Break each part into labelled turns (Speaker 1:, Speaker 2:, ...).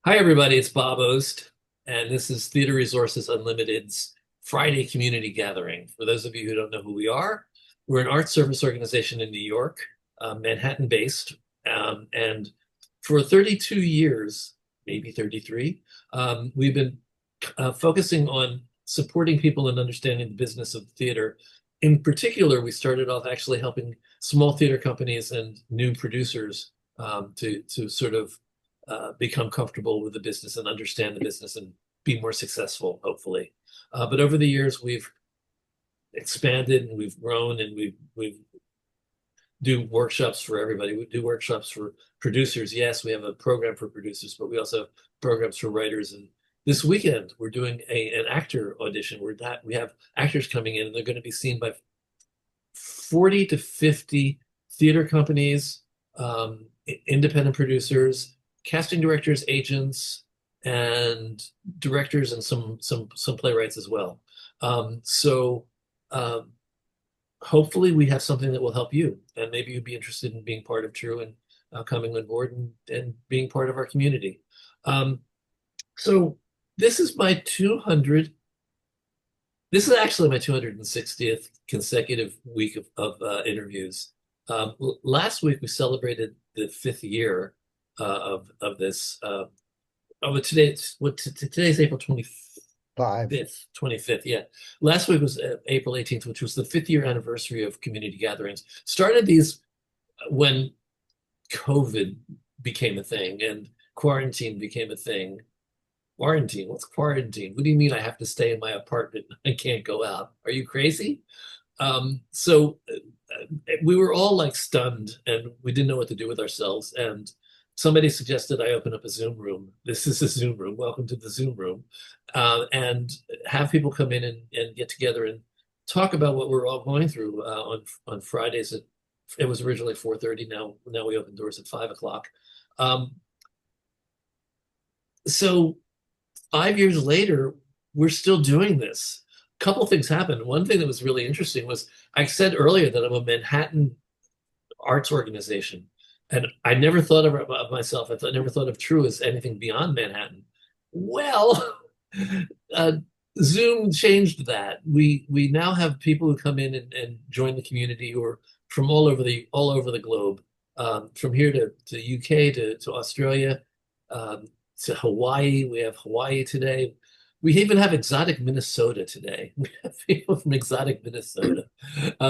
Speaker 1: Hi, everybody. It's Bob Ost, and this is Theater Resources Unlimited's Friday Community Gathering. For those of you who don't know who we are, we're an art service organization in New York, Manhattan-based, and for 32 years, maybe 33, we've been focusing on supporting people in understanding the business of theater. In particular, we started off actually helping small theater companies and new producers to sort of become comfortable with the business and understand the business and be more successful, hopefully. But over the years, we've expanded and we've grown and we've do workshops for everybody. We do workshops for producers. Yes, we have a program for producers, but we also have programs for writers. And this weekend, we're doing an actor audition. We have actors coming in, and they're going to be seen by 40 to 50 theater companies, independent producers, casting directors, agents, and directors, and some playwrights as well. So hopefully we have something that will help you, and maybe you'd be interested in being part of TRU and coming on board and being part of our community. So this is my 200. This is actually my 260th consecutive week of interviews. Last week we celebrated the 5th year of this. Today's April 25th, 25th. Yeah. Last week was April 18th, which was the 5th year anniversary of community gatherings. Started these when COVID became a thing and quarantine became a thing. Quarantine? What's quarantine? What do you mean I have to stay in my apartment? I can't go out. Are you crazy? So we were all like stunned and we didn't know what to do with ourselves. And somebody suggested I open up a Zoom room. This is a Zoom room. Welcome to the Zoom room. And have people come in and get together and talk about what we're all going through on Fridays. It was originally 4:30. Now we open doors at 5 o'clock. So 5 years later, we're still doing this. A couple things happened. One thing that was really interesting was I said earlier that I'm a Manhattan arts organization. And I never thought of myself, never thought of TRU as anything beyond Manhattan. Well, uh, Zoom changed that. We now have people who come in and join the community who are from all over the globe, from here to UK to Australia, to Hawaii. We have Hawaii today. We even have exotic Minnesota today. We have people from exotic Minnesota.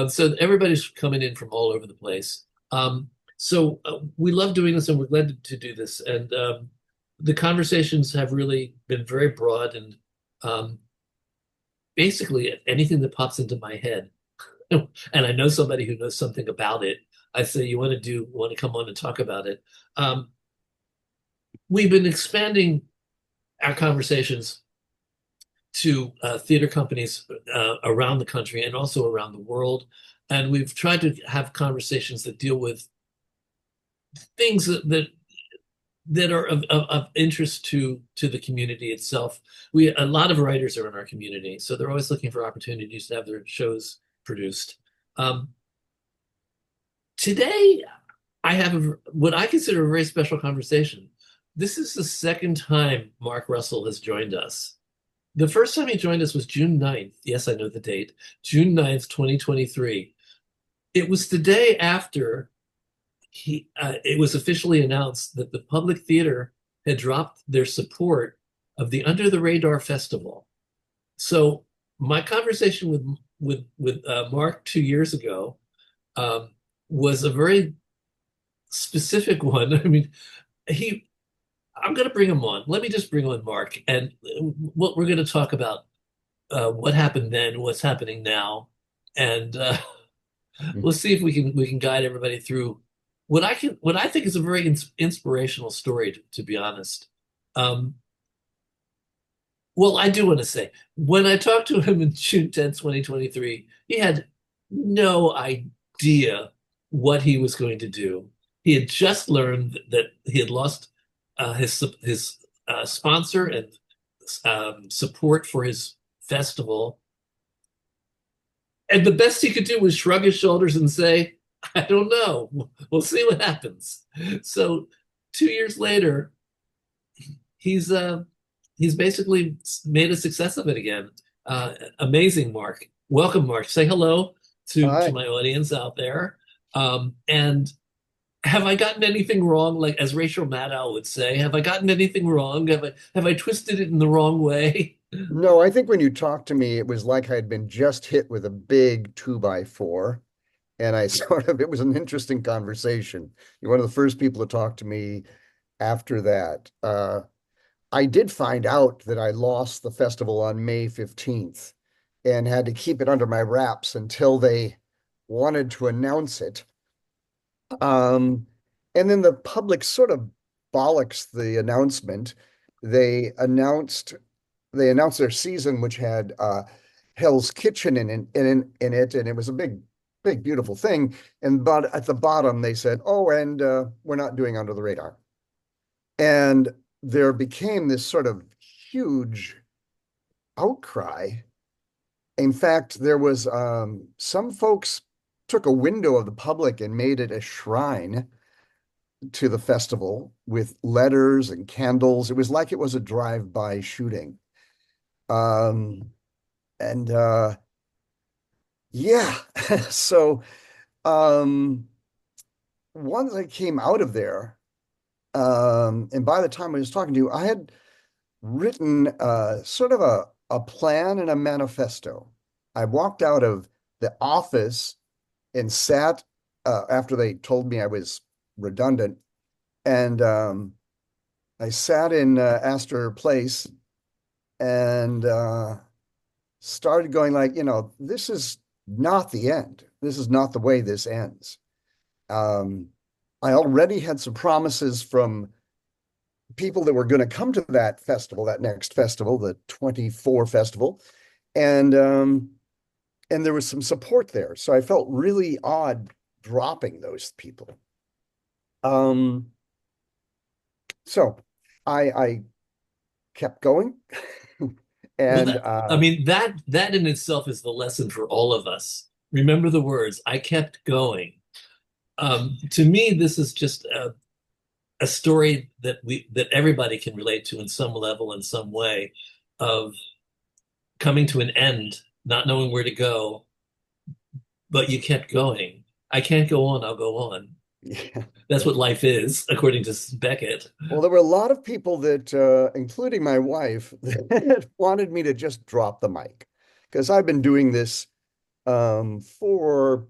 Speaker 1: So everybody's coming in from all over the place. So we love doing this and we're glad to do this. And the conversations have really been very broad and basically anything that pops into my head. And I know somebody who knows something about it. I say, you want to come on and talk about it? We've been expanding our conversations to theater companies around the country and also around the world. And we've tried to have conversations that deal with things that are of interest to the community itself. A lot of writers are in our community, so they're always looking for opportunities to have their shows produced. Today, I have what I consider a very special conversation. This is the second time Mark Russell has joined us. The first time he joined us was June 9th. Yes, I know the date. June 9th, 2023. It was the day after it was officially announced that the Public Theater had dropped their support of the Under the Radar Festival. So my conversation with Mark 2 years ago was a very specific one. I mean, I'm going to bring him on. Let me just bring on Mark, and what we're going to talk about what happened then, what's happening now, and we'll see if we can guide everybody through what I think is a very inspirational story, to be honest. Well, I do want to say, when I talked to him in June 10th, 2023, he had no idea what he was going to do. He had just learned that he had lost his sponsor and support for his festival. And the best he could do was shrug his shoulders and say, I don't know. We'll see what happens. So 2 years later, he's he's basically made a success of it again. Amazing, Mark. Welcome, Mark. Say hello to
Speaker 2: Hi.
Speaker 1: my audience out there. And have I gotten anything wrong? Like as Rachel Maddow would say, have I gotten anything wrong? Have I twisted it in the wrong way?
Speaker 2: No, I think when you talked to me, it was like I'd been just hit with a big 2x4. And I it was an interesting conversation. You're one of the first people to talk to me after that. I did find out that I lost the festival on May 15th and had to keep it under my wraps until they wanted to announce it. Um, and then the public sort of bollocks the announcement. They announced they announced their season, which had Hell's Kitchen in it, and it was a big, beautiful thing. And but at the bottom, they said, "Oh, and we're not doing Under the Radar." And there became this sort of huge outcry. In fact, there was some folks took a window of the public and made it a shrine to the festival with letters and candles. It was like it was a drive-by shooting. Um, and Yeah, so um, once I came out of there, and by the time I was talking to you, I had written sort of a plan and a manifesto. I walked out of the office and sat after they told me I was redundant, and I sat in Astor Place and started going like, this is not the end. This is not the way this ends. Um, I already had some promises from people that were going to come to that festival, that next festival, the 24 festival, and and there was some support there. So I felt really odd dropping those people. Um, so I kept going,
Speaker 1: Well,
Speaker 2: and
Speaker 1: that I mean that in itself is the lesson for all of us. Remember the words, I kept going. To me, this is just a story that everybody can relate to in some level, in some way, of coming to an end, not knowing where to go, but you kept going. I can't go on, I'll go on.
Speaker 2: yeah.
Speaker 1: That's what life is, according to Beckett.
Speaker 2: Well, there were a lot of people that, including my wife, that wanted me to just drop the mic because I've been doing this for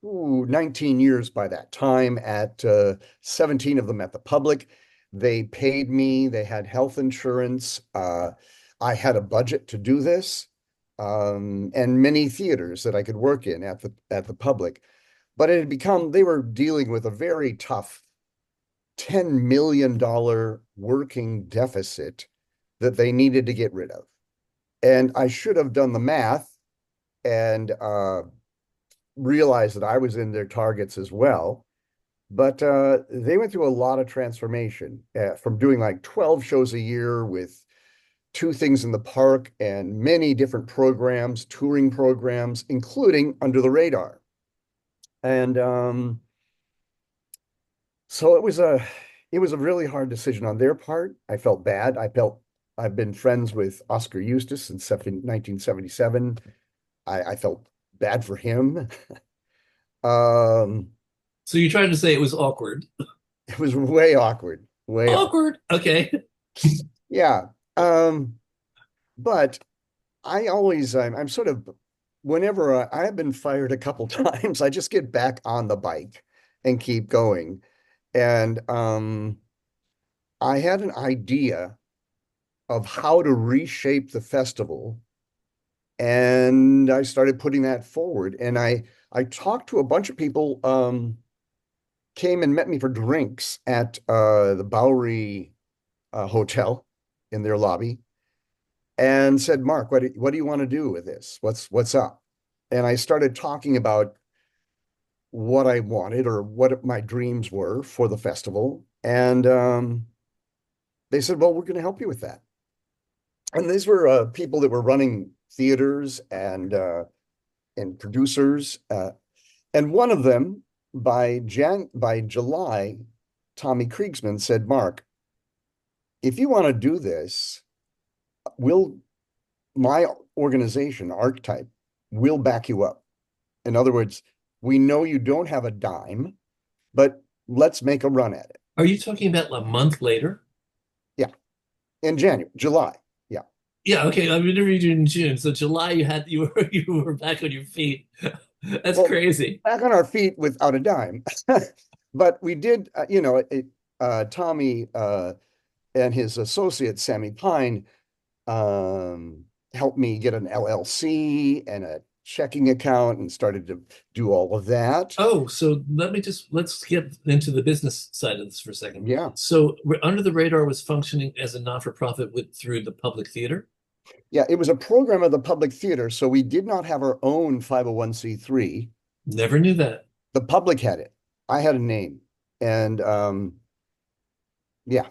Speaker 2: 19 years by that time, at 17 of them at the public. They paid me, they had health insurance. I had a budget to do this, and many theaters that I could work in at the public. But it had become, they were dealing with a very tough $10 million working deficit that they needed to get rid of. And I should have done the math and realized that I was in their targets as well. But they went through a lot of transformation from doing like 12 shows a year with two things in the park and many different programs, touring programs, including Under the Radar. And so it was a really hard decision on their part. I felt bad. I've been friends with Oscar Eustis since 1977. I felt bad for him. Um,
Speaker 1: So you're trying to say it was awkward.
Speaker 2: it was way awkward, way awkward.
Speaker 1: Awkward. Okay.
Speaker 2: Yeah. Um, but I'm sort of, whenever I have been fired a couple times, I just get back on the bike and keep going. And I had an idea of how to reshape the festival, and I started putting that forward. And I talked to a bunch of people, came and met me for drinks at the Bowery Hotel in their lobby, and said, "Mark, what do you want to do with this? What's up?" And I started talking about what I wanted or what my dreams were for the festival. And they said, "Well, we're going to help you with that." And these were people that were running theaters and producers. And one of them, by July, Tommy Kriegsman said, "Mark, if you want to do this, we'll my organization, ArKtype, will back you up. In other words, we know you don't have a dime, but let's make a run at it.
Speaker 1: Are you talking about a month later?
Speaker 2: Yeah, in January, July. Yeah.
Speaker 1: Yeah, okay. I'm interviewed in June, so July you were back on your feet. That's
Speaker 2: Well,
Speaker 1: crazy.
Speaker 2: back on our feet without a dime. But we did, Tommy and his associate, Sammy Pine, helped me get an LLC and a checking account and started to do all of that.
Speaker 1: Oh, so let's get into the business side of this for a second.
Speaker 2: Yeah.
Speaker 1: So Under the Radar was functioning as a not-for-profit through the public theater.
Speaker 2: Yeah, it was a program of the public theater, so we did not have our own 501(c)(3).
Speaker 1: Never knew that.
Speaker 2: The public had it. I had a name. And yeah.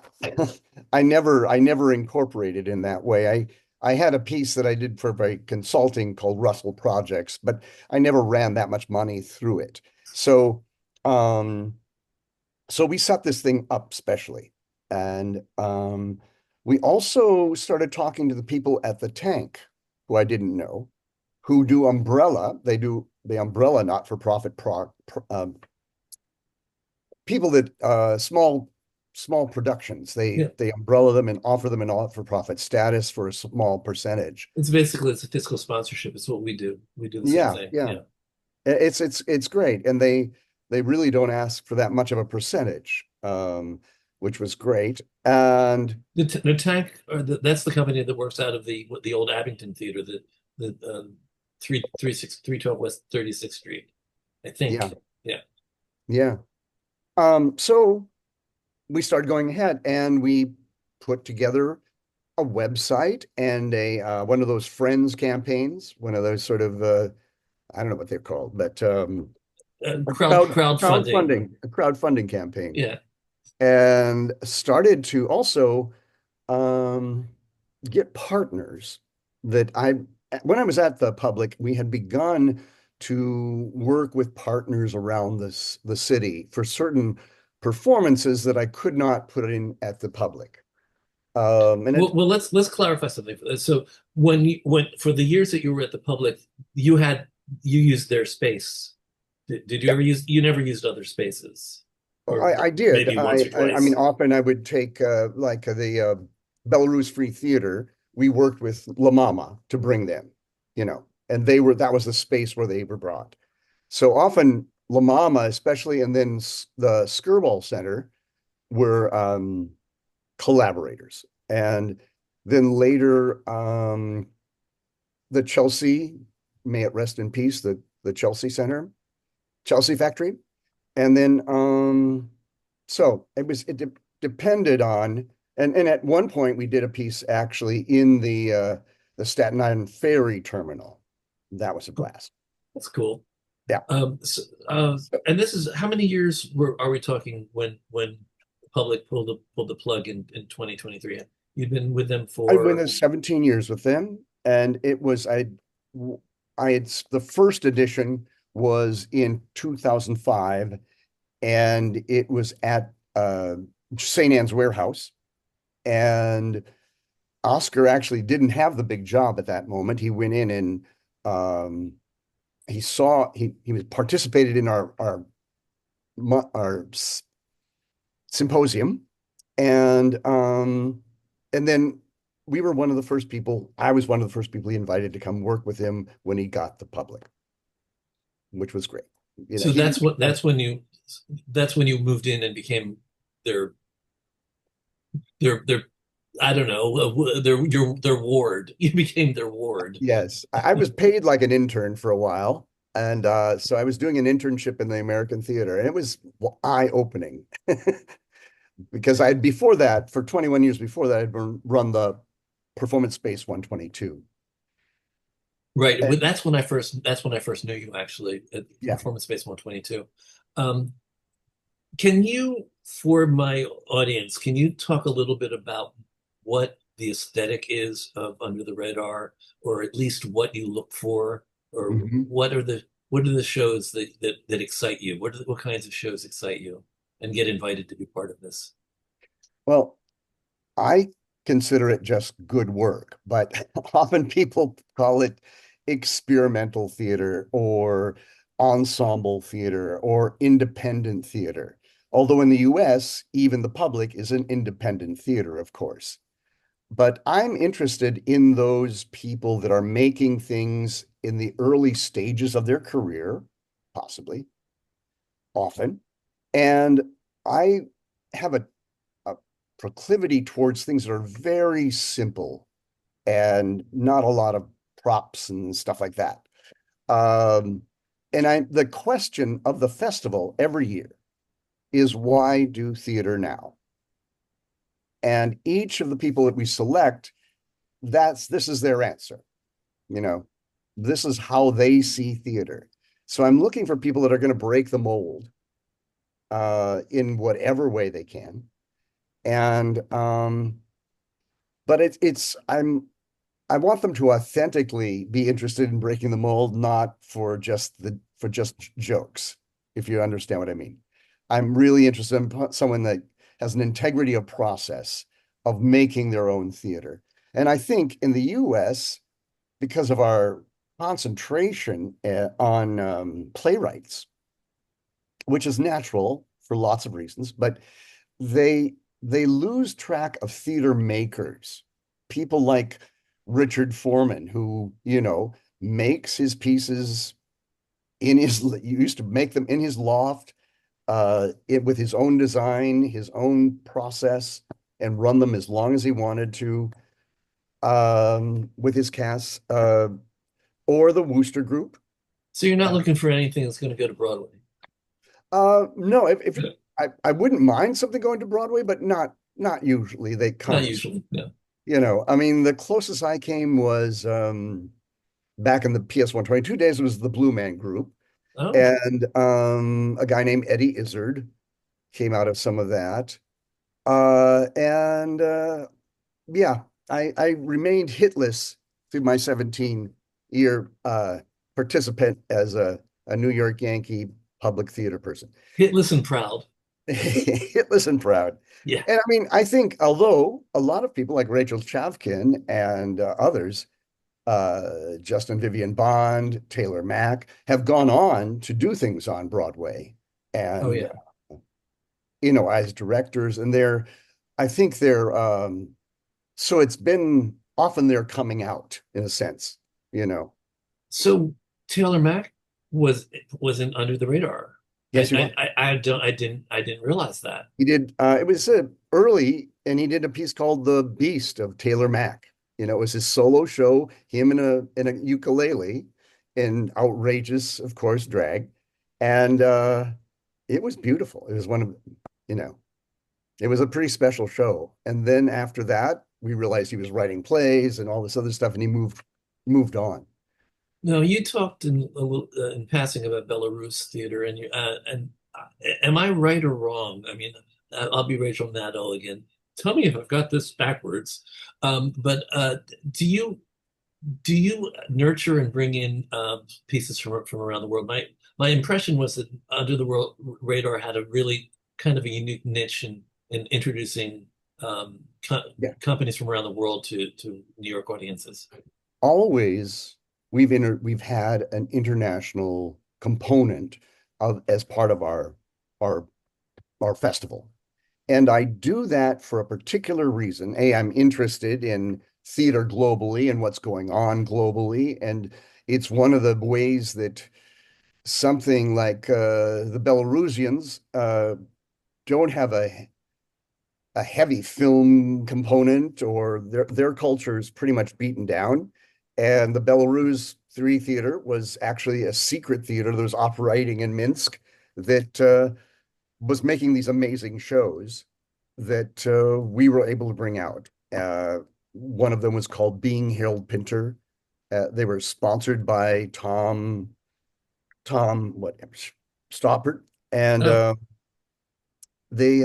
Speaker 2: I never incorporated in that way. I had a piece that I did for a consulting called Russell Projects, but I never ran that much money through it. So um so we set this thing up specially. And we also started talking to the people at the tank who I didn't know, who do umbrella. They do the umbrella not-for-profit people that small productions.
Speaker 1: Yeah,
Speaker 2: They umbrella them and offer them an not-for-profit status for a small percentage.
Speaker 1: it's a fiscal sponsorship. It's what we do. We do the same
Speaker 2: Yeah,
Speaker 1: thing.
Speaker 2: yeah.
Speaker 1: Yeah.
Speaker 2: It's great. And they really don't ask for that much of a percentage, which was great. And
Speaker 1: The Tank, that's the company that works out of the old Abington Theater, the 312 West 36th Street, I
Speaker 2: yeah,
Speaker 1: think. Yeah.
Speaker 2: yeah. So we started going ahead and we put together a website and a one of those friends campaigns, one of those sort of I don't know what they're called, but a
Speaker 1: Crowdfunding.
Speaker 2: a crowdfunding campaign,
Speaker 1: Yeah.
Speaker 2: and started to also um, get partners that when I was at the public, we had begun to work with partners around the city for certain performances that I could not put in at the public. And it
Speaker 1: Let's clarify something. So when for the years that you were at the public, you used their space. Did you
Speaker 2: Yeah,
Speaker 1: ever use? You never used other spaces, or
Speaker 2: I did.
Speaker 1: maybe once or
Speaker 2: I mean,
Speaker 1: twice.
Speaker 2: often I would take like the Belarus Free Theater. We worked with La Mama to bring them, and that was the space where they were brought. So often La Mama, especially, and then the Skirball Center were collaborators. And then later, the Chelsea, may it rest in peace, the Chelsea Center, Chelsea Factory. And then so it depended on, and at one point we did a piece actually in the Staten Island ferry terminal. That was a blast.
Speaker 1: That's cool.
Speaker 2: Yeah.
Speaker 1: Um, so, and this is how many years are we talking when the public pulled the plug in 2023? You've been with them
Speaker 2: I went
Speaker 1: for
Speaker 2: 17 years with them, and I had the first edition was in 2005, and it was at St. Anne's Warehouse. And Oscar actually didn't have the big job at that moment. He went in and he was participated in our symposium, and then we were one of the first people. I was one of the first people he invited to come work with him when he got the public, which was great.
Speaker 1: so
Speaker 2: He didn't.
Speaker 1: that's when you moved in and became their their I don't know their ward. You became their ward.
Speaker 2: Yes, I was paid like an intern for a while, and so I was doing an internship in the American Theater, and it was eye-opening because I had before that, for 21 years before that, I'd run the Performance Space 122.
Speaker 1: Right.
Speaker 2: And
Speaker 1: That's when I first knew you actually at
Speaker 2: yeah.
Speaker 1: Performance Space 122. Um, can you, for my audience, can you talk a little bit about what the aesthetic is of Under the Radar, or at least what you look for, or
Speaker 2: Mhm.
Speaker 1: what are the shows that excite you? What kinds of shows excite you and get invited to be part of this?
Speaker 2: Well, I consider it just good work, but often people call it experimental theater or ensemble theater or independent theater. Although in the US, even the public is an independent theater, of course. But I'm interested in those people that are making things in the early stages of their career, possibly, often. And I have a proclivity towards things that are very simple and not a lot of props and stuff like that. Um, and the question of the festival every year is, why do theater now? And each of the people that we select, this is their answer. You know, this is how they see theater. So I'm looking for people that are going to break the mold in whatever way they can. And but I want them to authentically be interested in breaking the mold, not for just jokes, if you understand what I mean. I'm really interested in someone that has an integrity of process of making their own theater. And I think in the US, because of our concentration on playwrights, which is natural for lots of reasons, but they they lose track of theater makers, people like Richard Foreman, who, makes his pieces used to make them in his loft, with his own design, his own process, and run them as long as he wanted to, with his cast, or the Wooster Group.
Speaker 1: So you're not
Speaker 2: Uh,
Speaker 1: looking for anything that's going to go to Broadway.
Speaker 2: no, if I wouldn't mind something going to Broadway, but not usually. They
Speaker 1: Not
Speaker 2: come,
Speaker 1: usually, no.
Speaker 2: I mean, the closest I came was back in the PS122 days was the Blue Man Group,
Speaker 1: Oh,
Speaker 2: and a guy named Eddie Izzard came out of some of that. And yeah, I remained hitless through my 17-year participant as a New York Yankee public theater person.
Speaker 1: hitless and proud.
Speaker 2: Hitless and proud.
Speaker 1: Yeah.
Speaker 2: And I mean, I think although a lot of people like Rachel Chavkin and others, Justin Vivian Bond, Taylor Mack, have gone on to do things on Broadway
Speaker 1: Oh,
Speaker 2: and,
Speaker 1: yeah.
Speaker 2: as directors. And I think so it's been often they're coming out in a sense, you know.
Speaker 1: So Taylor Mack was wasn't under the radar.
Speaker 2: Yes, you are.
Speaker 1: I didn't realize that.
Speaker 2: He did, it was early, and he did a piece called The Beast of Taylor Mack. It was his solo show, him in a ukulele in outrageous, of course, drag. And it was beautiful. It was you know, it was a pretty special show. And then after that, we realized he was writing plays and all this other stuff, and he moved on.
Speaker 1: No, you talked in passing about Belarus theater, and am I right or wrong? I mean, I'll be Rachel Maddow again. Tell me if I've got this backwards. But do you nurture and bring in pieces from around the world? My impression was that Under the World Radar had a really kind of a unique niche in introducing um, co
Speaker 2: Yeah.
Speaker 1: companies from around the world to New York audiences.
Speaker 2: Always we've had an international component of as part of our our festival. And I do that for a particular reason. I'm interested in theater globally and what's going on globally. And it's one of the ways that something like the Belarusians don't have a heavy film component, or their culture is pretty much beaten down. And the Belarus 3 theater was actually a secret theater that was operating in Minsk that was making these amazing shows that we were able to bring out. One of them was called Being Harold Pinter. They were sponsored by Tom, what, Stoppard, and
Speaker 1: Oh,
Speaker 2: they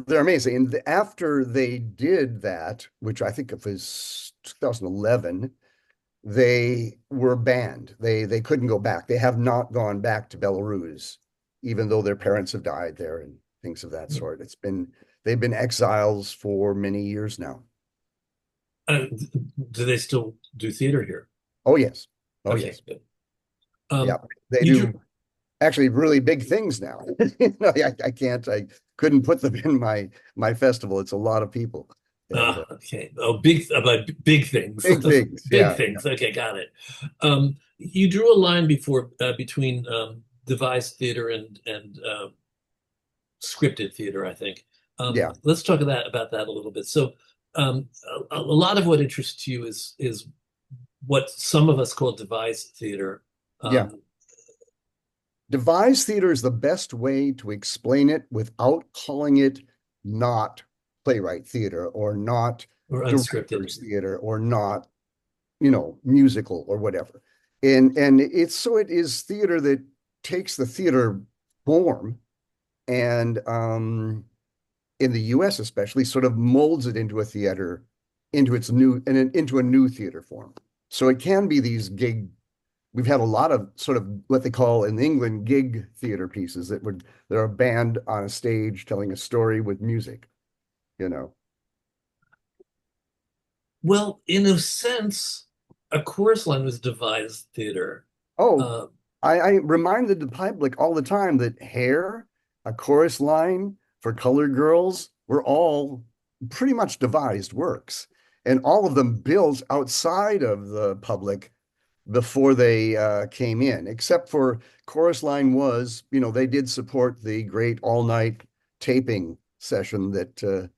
Speaker 2: they're amazing. And after they did that, which I think it was 2011, they were banned. They couldn't go back. They have not gone back to Belarus, even though their parents have died there and things of that sort. they've been exiles for many years now.
Speaker 1: Uh, do they still do theater here?
Speaker 2: Oh yes. Oh
Speaker 1: Okay,
Speaker 2: yes.
Speaker 1: good.
Speaker 2: Yeah.
Speaker 1: Um,
Speaker 2: They
Speaker 1: you drew.
Speaker 2: do actually really big things now. You know, I couldn't put them in my festival. It's a lot of people. And
Speaker 1: Okay. Oh, big about big things.
Speaker 2: big things.
Speaker 1: Big
Speaker 2: Yeah.
Speaker 1: things. Okay, got it. You drew a line before between devised theater and scripted theater, I think.
Speaker 2: Yeah.
Speaker 1: Let's talk about that a little bit. So, a lot of what interests you is what some of us call devised theater.
Speaker 2: Yeah.
Speaker 1: Um,
Speaker 2: Devised theater is the best way to explain it without calling it not playwright theater or not
Speaker 1: or unscripted.
Speaker 2: director's theater or not, you know, musical or whatever. And it's so it is theater that takes the theater form and in the US especially sort of molds it into a theater into its new and into a new theater form. So it can be these gig we've had a lot of sort of what they call in England gig theater pieces that would they're a band on a stage telling a story with music, you know.
Speaker 1: Well, in a sense, a chorus line was devised theater.
Speaker 2: Oh,
Speaker 1: Uh,
Speaker 2: I reminded the public all the time that Hair, a chorus line for colored girls, were all pretty much devised works. And all of them built outside of the public before they came in, except for Chorus Line was, you know, they did support the great all-night taping session that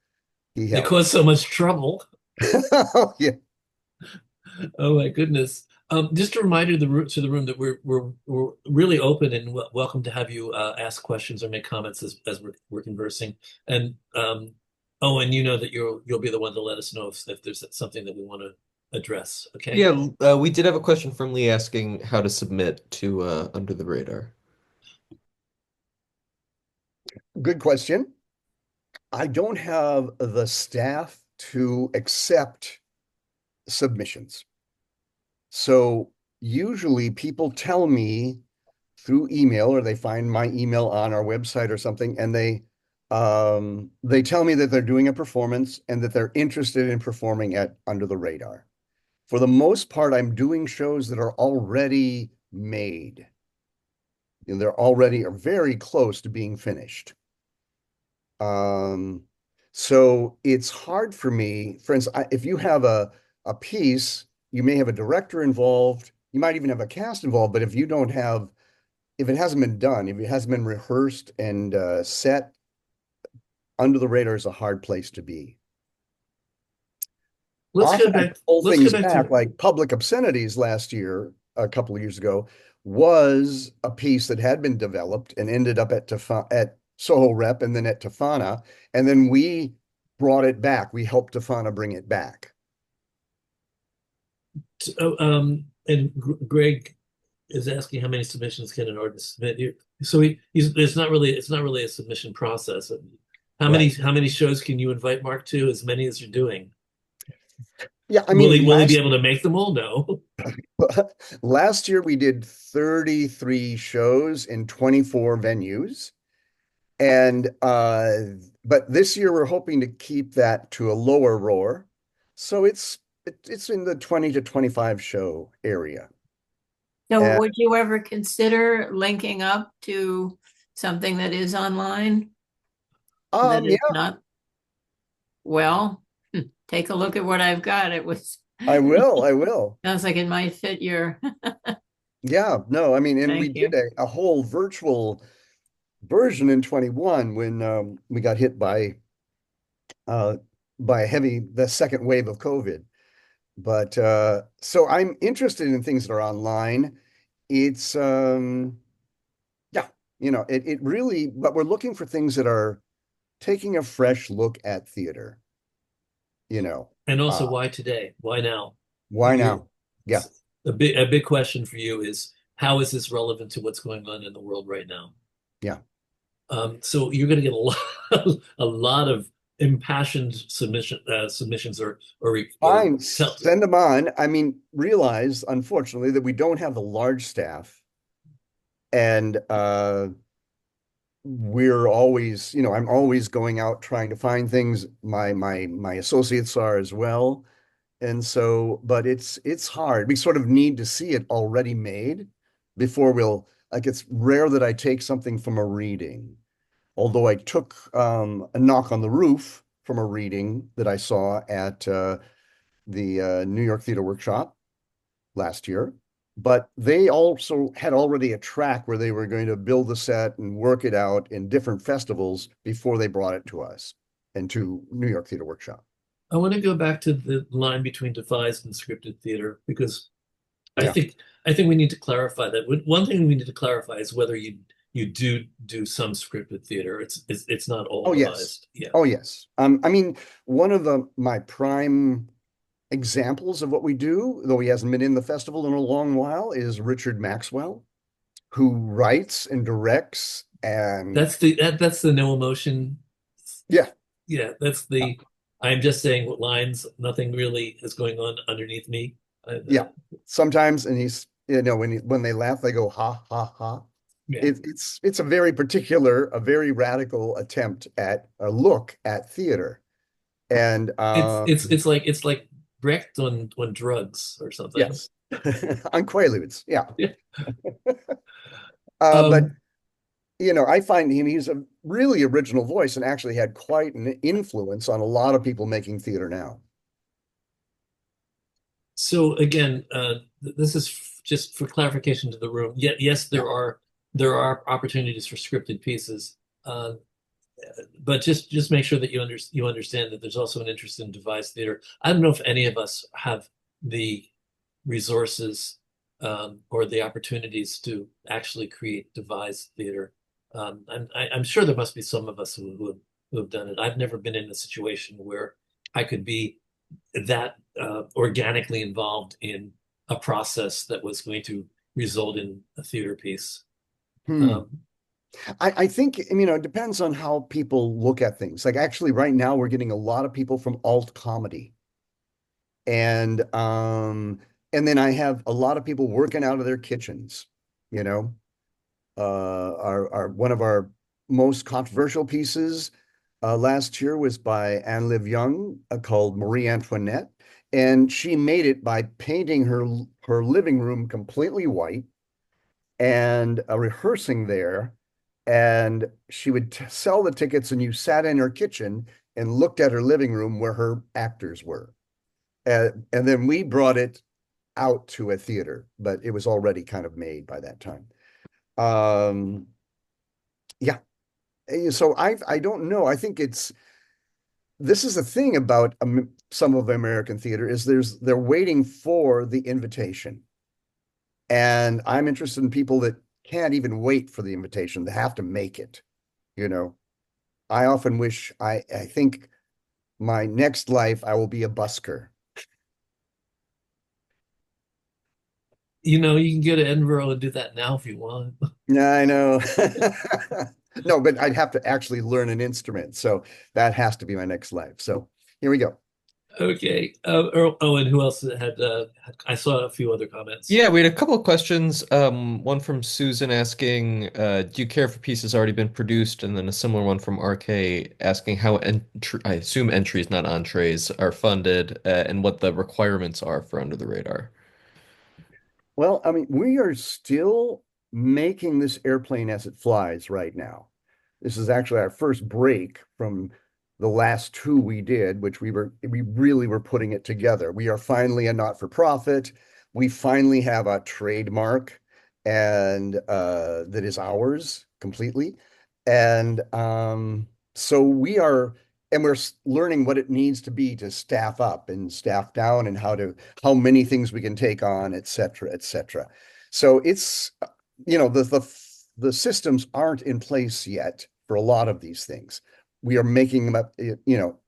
Speaker 2: he
Speaker 1: they
Speaker 2: held.
Speaker 1: caused so much trouble.
Speaker 2: Oh, yeah.
Speaker 1: Oh my goodness. Just a reminder to the room that we're really open and welcome to have you ask questions or make comments as we're conversing. And oh, and you know that you'll be the one to let us know if there's something that we want to address. Okay.
Speaker 3: Yeah, we did have a question from Lee asking how to submit to Under the Radar.
Speaker 2: Good question. I don't have the staff to accept submissions. So usually people tell me through email or they find my email on our website or something and they tell me that they're doing a performance and that they're interested in performing at Under the Radar. For the most part, I'm doing shows that are already made and they're already are very close to being finished. Um, so it's hard for me. For instance, if you have a piece, you may have a director involved, you might even have a cast involved, but if you don't have if it hasn't been done, if it hasn't been rehearsed and set, Under the Radar is a hard place to be.
Speaker 1: Let's go
Speaker 2: Often I
Speaker 1: back.
Speaker 2: pull
Speaker 1: Let's go
Speaker 2: things
Speaker 1: back
Speaker 2: back,
Speaker 1: to
Speaker 2: like Public Obscenities last year, a couple of years ago, was a piece that had been developed and ended up at Soho Rep and then at Tafana, and then we brought it back. We helped Tafana bring it back.
Speaker 1: and Greg is asking how many submissions can an artist submit. So it's not really a submission process.
Speaker 2: Right.
Speaker 1: How many shows can you invite Mark to? As many as you're doing.
Speaker 2: Yeah, I mean,
Speaker 1: Will he be able to make them all? No.
Speaker 2: last year we did 33 shows in 24 venues. And but this year we're hoping to keep that to a lower roar. So it's in the 20 to 25 show area.
Speaker 4: So
Speaker 2: And
Speaker 4: would you ever consider linking up to something that is online that
Speaker 2: yeah,
Speaker 4: is not, well, take a look at what I've got. It was,
Speaker 2: I will. I will.
Speaker 4: sounds like it might fit your,
Speaker 2: Yeah, no, I mean, and we
Speaker 4: thank
Speaker 2: did
Speaker 4: you.
Speaker 2: a whole virtual version in 21 when we got hit uh by the second wave of COVID. But so I'm interested in things that are online. It's yeah, you know, it really, but we're looking for things that are taking a fresh look at theater, you know.
Speaker 1: And also,
Speaker 2: Uh,
Speaker 1: why today? Why now?
Speaker 2: why
Speaker 1: You're
Speaker 2: now? Yeah.
Speaker 1: a big question for you is how is this relevant to what's going on in the world right now?
Speaker 2: Yeah.
Speaker 1: So you're going to get a lot a lot of impassioned submissions or
Speaker 2: Fine,
Speaker 1: tell.
Speaker 2: send them on. I mean, realize, unfortunately, that we don't have the large staff. And we're always, I'm always going out trying to find things. My associates are as well. And so, but it's hard. We sort of need to see it already made before we'll, like, it's rare that I take something from a reading. Although I took a knock on the roof from a reading that I saw at the New York Theater Workshop last year. But they also had already a track where they were going to build the set and work it out in different festivals before they brought it to us and to New York Theater Workshop.
Speaker 1: I want to go back to the line between devised and scripted theater because I
Speaker 2: Yeah.
Speaker 1: think I think we need to clarify that. One thing we need to clarify is whether you do some scripted theater. It's not all
Speaker 2: Oh, yes.
Speaker 1: devised. Yeah.
Speaker 2: Oh, yes. I mean, one of my prime examples of what we do, though he hasn't been in the festival in a long while, is Richard Maxwell, who writes and directs and
Speaker 1: That's the no emotion.
Speaker 2: yeah,
Speaker 1: Yeah, that's the I'm just saying what lines, nothing really is going on underneath me.
Speaker 2: yeah. Sometimes, and he's, when they laugh, they go ha ha ha.
Speaker 1: Yeah.
Speaker 2: It's a very particular, a very radical attempt at a look at theater. And
Speaker 1: It's like Brecht on drugs or something.
Speaker 2: yes, on Quaaludes, yeah.
Speaker 1: Yeah.
Speaker 2: But
Speaker 1: Um,
Speaker 2: I find he's a really original voice and actually had quite an influence on a lot of people making theater now.
Speaker 1: so again, this is just for clarification to the room. Yes,
Speaker 2: Yeah.
Speaker 1: there are opportunities for scripted pieces, but just make sure that you understand that there's also an interest in devised theater. I don't know if any of us have the resources or the opportunities to actually create devised theater. I'm sure there must be some of us who have done it. I've never been in a situation where I could be that organically involved in a process that was going to result in a theater piece.
Speaker 2: Hmm.
Speaker 1: Um,
Speaker 2: I think, it depends on how people look at things. Like actually right now we're getting a lot of people from alt comedy. And and then I have a lot of people working out of their kitchens, you know. Our one of our most controversial pieces last year was by Anne Liv Young called Marie Antoinette. And she made it by painting her living room completely white and rehearsing there. And she would sell the tickets, and you sat in her kitchen and looked at her living room where her actors were. And then we brought it out to a theater, but it was already kind of made by that time. Um, yeah. So I don't know. I think this is the thing about some of American theater is they're waiting for the invitation. And I'm interested in people that can't even wait for the invitation. They have to make it, you know. I often wish I think my next life I will be a busker.
Speaker 1: you can go to Edinburgh and do that now if you want.
Speaker 2: Yeah, I know. No, but I'd have to actually learn an instrument. So that has to be my next life. So here we go.
Speaker 1: Okay. And who else I saw a few other comments.
Speaker 3: Yeah, we had a couple of questions. One from Susan asking, do you care if a piece has already been produced? And then a similar one from RK asking how I assume entries, not entrees, are funded, and what the requirements are for Under the Radar.
Speaker 2: Well, I mean, we are still making this airplane as it flies right now. This is actually our first break from the last two we did, which we really were putting it together. We are finally a not-for-profit. We finally have a trademark and that is ours completely. And so we are, and we're learning what it needs to be to staff up and staff down and how many things we can take on, et cetera, et cetera. So it's, the systems aren't in place yet for a lot of these things. We are making them up,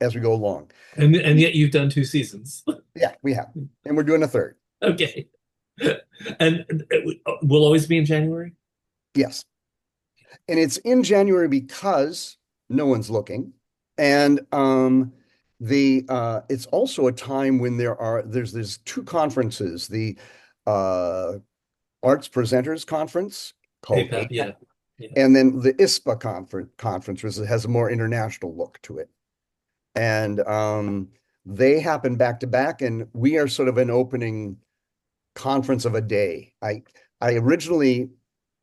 Speaker 2: as we go along.
Speaker 1: And yet you've done 2 seasons.
Speaker 2: Yeah, we have. And we're doing a third.
Speaker 1: Okay. And it will always be in January?
Speaker 2: Yes. And it's in January because no one's looking. And it's also a time when there's two conferences, the Arts Presenters Conference called
Speaker 1: APAP, yeah. Yeah.
Speaker 2: And then the ISPA conference has a more international look to it. And they happen back to back, and we are sort of an opening conference of a day. I originally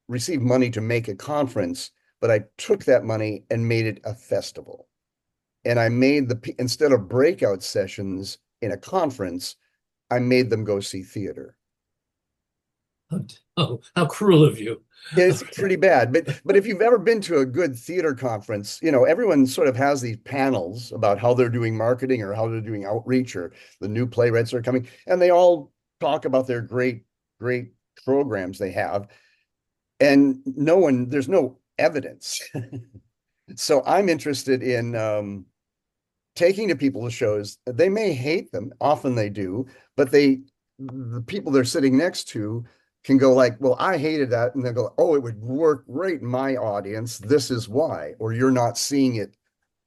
Speaker 2: received money to make a conference, but I took that money and made it a festival. And I made instead of breakout sessions in a conference, I made them go see theater.
Speaker 1: Oh, how cruel of you.
Speaker 2: It's pretty bad, but if you've ever been to a good theater conference, everyone sort of has these panels about how they're doing marketing or how they're doing outreach or the new playwrights are coming, and they all talk about their great, great programs they have, and there's no evidence. So I'm interested in taking to people to shows. They may hate them, often they do, but the people they're sitting next to can go like, well, I hated that. And they'll go, oh, it would work great in my audience. This is why, or you're not seeing it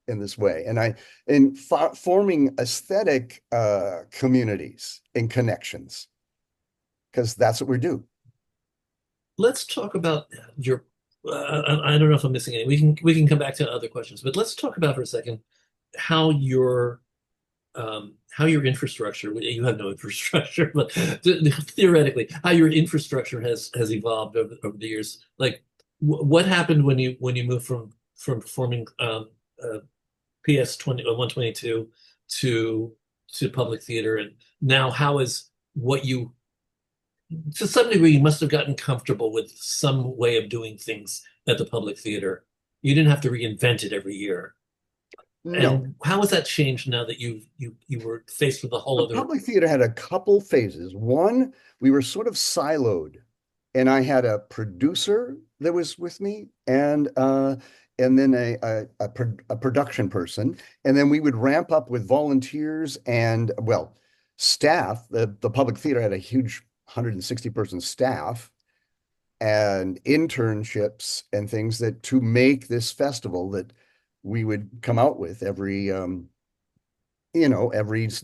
Speaker 2: in this way. And forming aesthetic communities and connections, because that's what we do.
Speaker 1: Let's talk about your. I don't know if I'm missing any. We can come back to other questions, but let's talk about for a second how your infrastructure. You have no infrastructure, but theoretically, how your infrastructure has evolved over the years. Like, what happened when you moved from performing PS 122 to public theater, and now how is what you to some degree, you must have gotten comfortable with some way of doing things at the public theater. You didn't have to reinvent it every year.
Speaker 2: No,
Speaker 1: And how has that changed now that you were faced with a whole
Speaker 2: the
Speaker 1: other?
Speaker 2: public theater had a couple phases. One, we were sort of siloed, and I had a producer that was with me, and then a production person, and then we would ramp up with volunteers and, well, staff. The public theater had a huge 160-person staff and internships and things that to make this festival that we would come out with every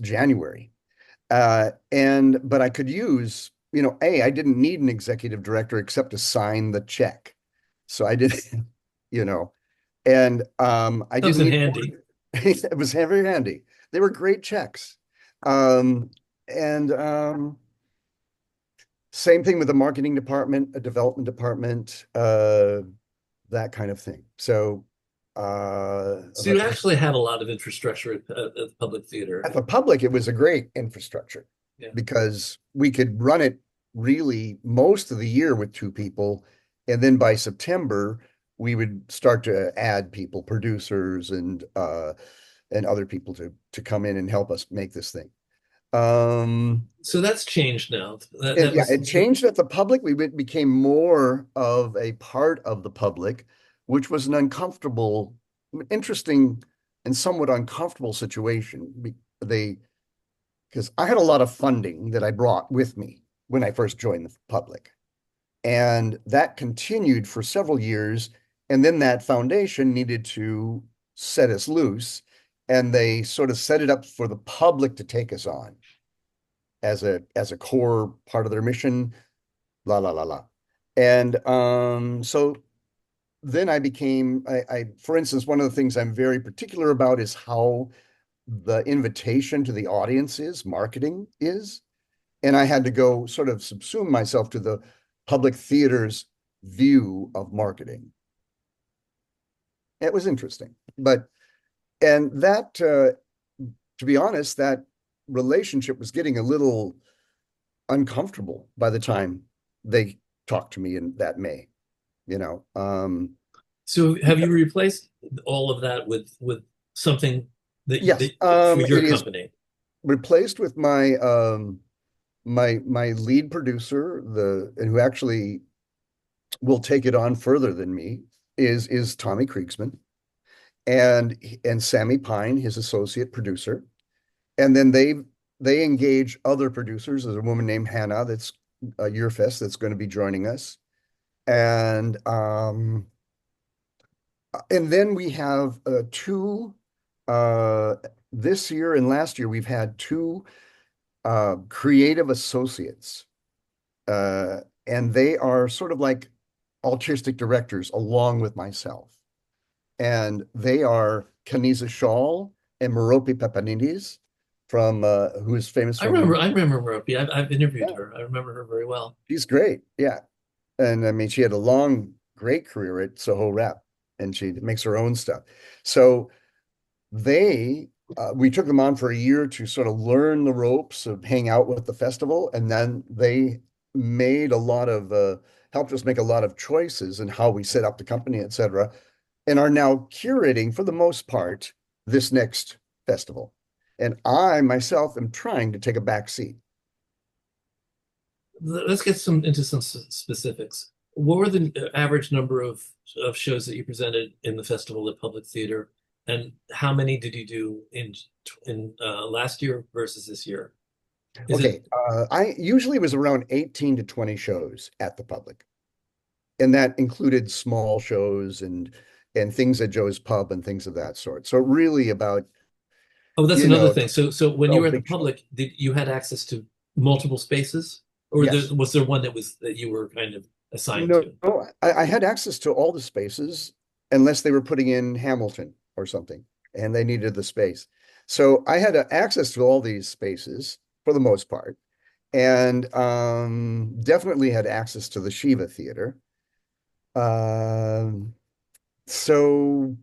Speaker 2: January. But I could use, I didn't need an executive director except to sign the check. So I did, you know, and I
Speaker 1: Comes
Speaker 2: didn't
Speaker 1: in
Speaker 2: need
Speaker 1: handy.
Speaker 2: it was very handy. They were great checks. And Same thing with the marketing department, a development department, that kind of thing. So
Speaker 1: So you actually had a lot of infrastructure at the public theater.
Speaker 2: at the public, it was a great infrastructure
Speaker 1: Yeah.
Speaker 2: because we could run it really most of the year with two people. And then by September, we would start to add people, producers and other people to come in and help us make this thing.
Speaker 1: So that's changed now.
Speaker 2: Yeah, it changed at the public. We became more of a part of the public, which was an uncomfortable, interesting, and somewhat uncomfortable situation. Because I had a lot of funding that I brought with me when I first joined the public. And that continued for several years. And then that foundation needed to set us loose. And they sort of set it up for the public to take us on as a core part of their mission, la la la la. And so then for instance, one of the things I'm very particular about is how the invitation to the audience is, marketing is. And I had to go sort of subsume myself to the public theater's view of marketing. It was interesting. And that, to be honest, that relationship was getting a little uncomfortable by the time they talked to me in that May,
Speaker 1: So have you replaced all of that with something
Speaker 2: Yes,
Speaker 1: for your
Speaker 2: it is
Speaker 1: company?
Speaker 2: replaced with my lead producer, and who actually will take it on further than me, is Tommy Kriegsman, and Sammy Pine, his associate producer. And then they engage other producers. There's a woman named Hannah that's a Yearfest that's going to be joining us. And then we have two this year and last year we've had two creative associates. And they are sort of like artistic directors along with myself. And they are Kanisa Shawl and Merope Pepanides from who is famous from
Speaker 1: I remember Murphy. I've interviewed
Speaker 2: yeah,
Speaker 1: her. I remember her very well.
Speaker 2: she's great. Yeah. And I mean she had a long, great career at Soho Rep and she makes her own stuff. So they we took them on for a year to sort of learn the ropes of hang out with the festival, and then they made a lot of helped us make a lot of choices in how we set up the company, etc., and are now curating for the most part this next festival. And I myself am trying to take a back seat.
Speaker 1: Let's get into some specifics. What were the average number of shows that you presented in the festival at Public Theater, and how many did you do in last year versus this year? Is it
Speaker 2: Okay, I usually was around 18 to 20 shows at the public, and that included small shows and things at Joe's Pub and things of that sort. So really about,
Speaker 1: Oh, that's
Speaker 2: you
Speaker 1: another
Speaker 2: know,
Speaker 1: thing. So when you
Speaker 2: 12
Speaker 1: were at the
Speaker 2: big shows.
Speaker 1: public, did you had access to multiple spaces, or
Speaker 2: Yes.
Speaker 1: was there one that you were kind of assigned
Speaker 2: No,
Speaker 1: to?
Speaker 2: I had access to all the spaces unless they were putting in Hamilton or something and they needed the space. So I had access to all these spaces for the most part and definitely had access to the Shiva Theater. Um, so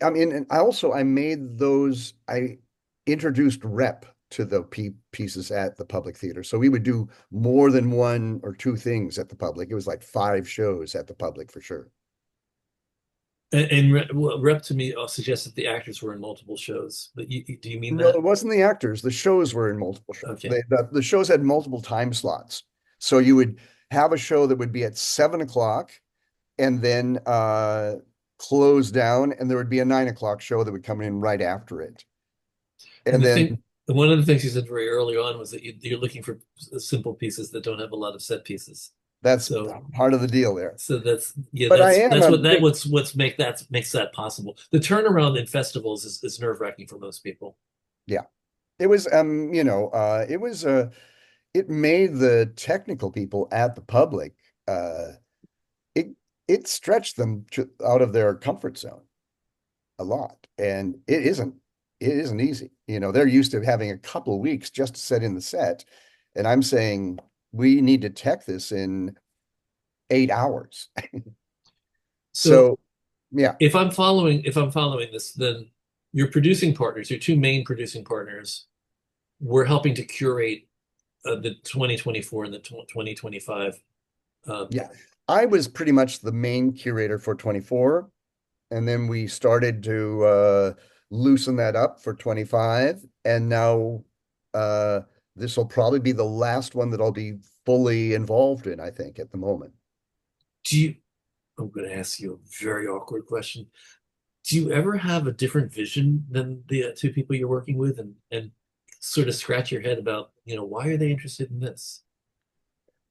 Speaker 2: I mean, and I made those, I introduced rep to the pieces at the public theater. So we would do more than one or two things at the public. It was like 5 shows at the public for sure.
Speaker 1: And rep to me suggests that the actors were in multiple shows. But do you mean
Speaker 2: No,
Speaker 1: that?
Speaker 2: it wasn't the actors. The shows were in multiple shows.
Speaker 1: Okay.
Speaker 2: The shows had multiple time slots. So you would have a show that would be at 7 o'clock and then close down, and there would be a 9 o'clock show that would come in right after it.
Speaker 1: And
Speaker 2: And then
Speaker 1: one of the things you said very early on was that you're looking for simple pieces that don't have a lot of set pieces.
Speaker 2: that's
Speaker 1: So
Speaker 2: part of the deal there.
Speaker 1: So that's yeah,
Speaker 2: But I am
Speaker 1: that's
Speaker 2: a
Speaker 1: what that
Speaker 2: big
Speaker 1: what's makes that possible. The turnaround in festivals is nerve-wracking for most people.
Speaker 2: Yeah. It was it was it made the technical people at the public it it stretched them out of their comfort zone a lot. And it isn't easy. They're used to having a couple of weeks just to set in the set. And I'm saying we need to tech this in 8 hours.
Speaker 1: So
Speaker 2: So yeah,
Speaker 1: if I'm following this, then your producing partners, your two main producing partners, were helping to curate the 2024 and the 2025.
Speaker 2: yeah. I was pretty much the main curator for 24. And then we started to loosen that up for 25. And now this will probably be the last one that I'll be fully involved in, I think, at the moment.
Speaker 1: Do you, I'm going to ask you a very awkward question. Do you ever have a different vision than the two people you're working with and sort of scratch your head about, why are they interested in this?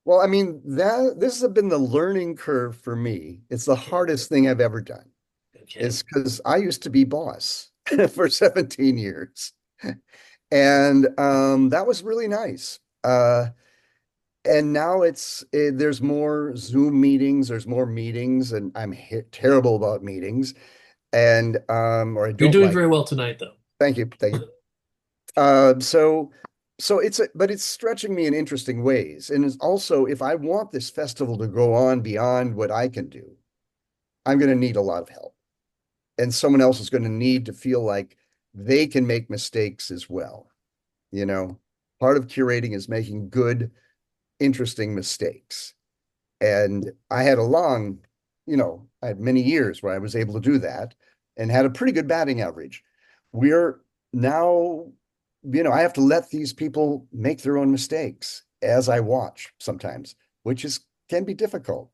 Speaker 2: Well, I mean, this has been the learning curve for me. It's the hardest thing I've ever done.
Speaker 1: Okay.
Speaker 2: Is because I used to be boss for 17 years. And that was really nice. And now there's more Zoom meetings, there's more meetings, and I'm terrible about meetings. And or I
Speaker 1: You're
Speaker 2: don't
Speaker 1: doing
Speaker 2: like.
Speaker 1: very well tonight, though.
Speaker 2: Thank you. Thank you. So but it's stretching me in interesting ways. And it's also, if I want this festival to go on beyond what I can do, I'm going to need a lot of help. And someone else is going to need to feel like they can make mistakes as well. You know, Part of curating is making good, interesting mistakes. And I had many years where I was able to do that and had a pretty good batting average. We're now, I have to let these people make their own mistakes as I watch sometimes, which can be difficult.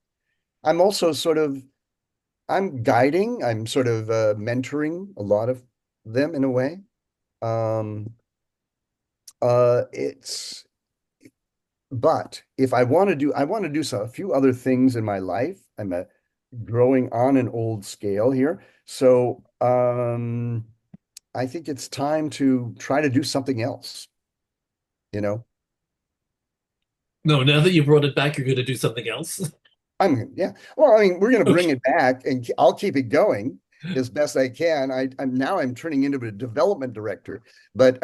Speaker 2: I'm also I'm guiding, I'm sort of mentoring a lot of them in a way. Um, it's But if I want to do a few other things in my life. I'm growing on an old scale here. So I think it's time to try to do something else, you know?
Speaker 1: No, now that you brought it back, you're going to do something else.
Speaker 2: Yeah. Well, I mean, we're going to bring
Speaker 1: Okay.
Speaker 2: it back, and I'll keep it going as best I can. I'm turning into a development director, but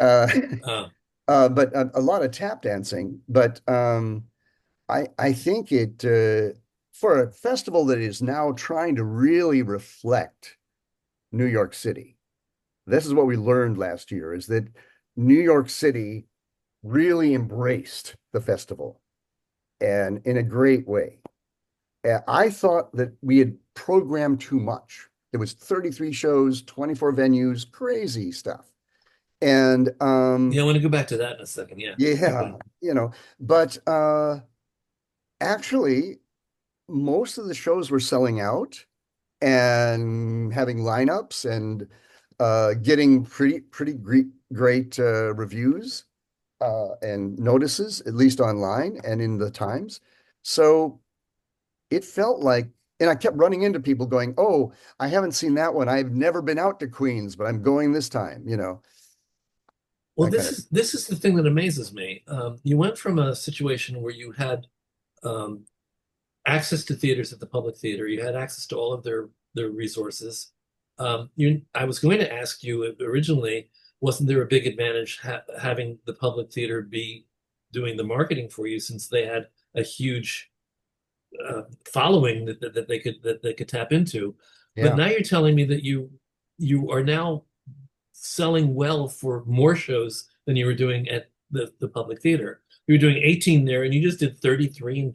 Speaker 1: Uh,
Speaker 2: but a lot of tap dancing. But I think it for a festival that is now trying to really reflect New York City. This is what we learned last year, is that New York City really embraced the festival, and in a great way. I thought that we had programmed too much. There was 33 shows, 24 venues, crazy stuff. And
Speaker 1: yeah, I want to go back to that in a second. Yeah.
Speaker 2: yeah,
Speaker 1: Okay.
Speaker 2: but actually most of the shows were selling out and having lineups and getting pretty great reviews and notices, at least online and in the Times. So it felt like, and I kept running into people going, "Oh, I haven't seen that one. I've never been out to Queens, but I'm going this time,"
Speaker 1: Well,
Speaker 2: that kind of.
Speaker 1: this is the thing that amazes me. You went from a situation where you had um, access to theaters at the public theater. You had access to all of their resources. I was going to ask you originally, wasn't there a big advantage having the public theater be doing the marketing for you since they had a huge following that they could tap into? But
Speaker 2: Yeah.
Speaker 1: now you're telling me that you are now selling well for more shows than you were doing at the public theater. You were doing 18 there, and you just did 33 in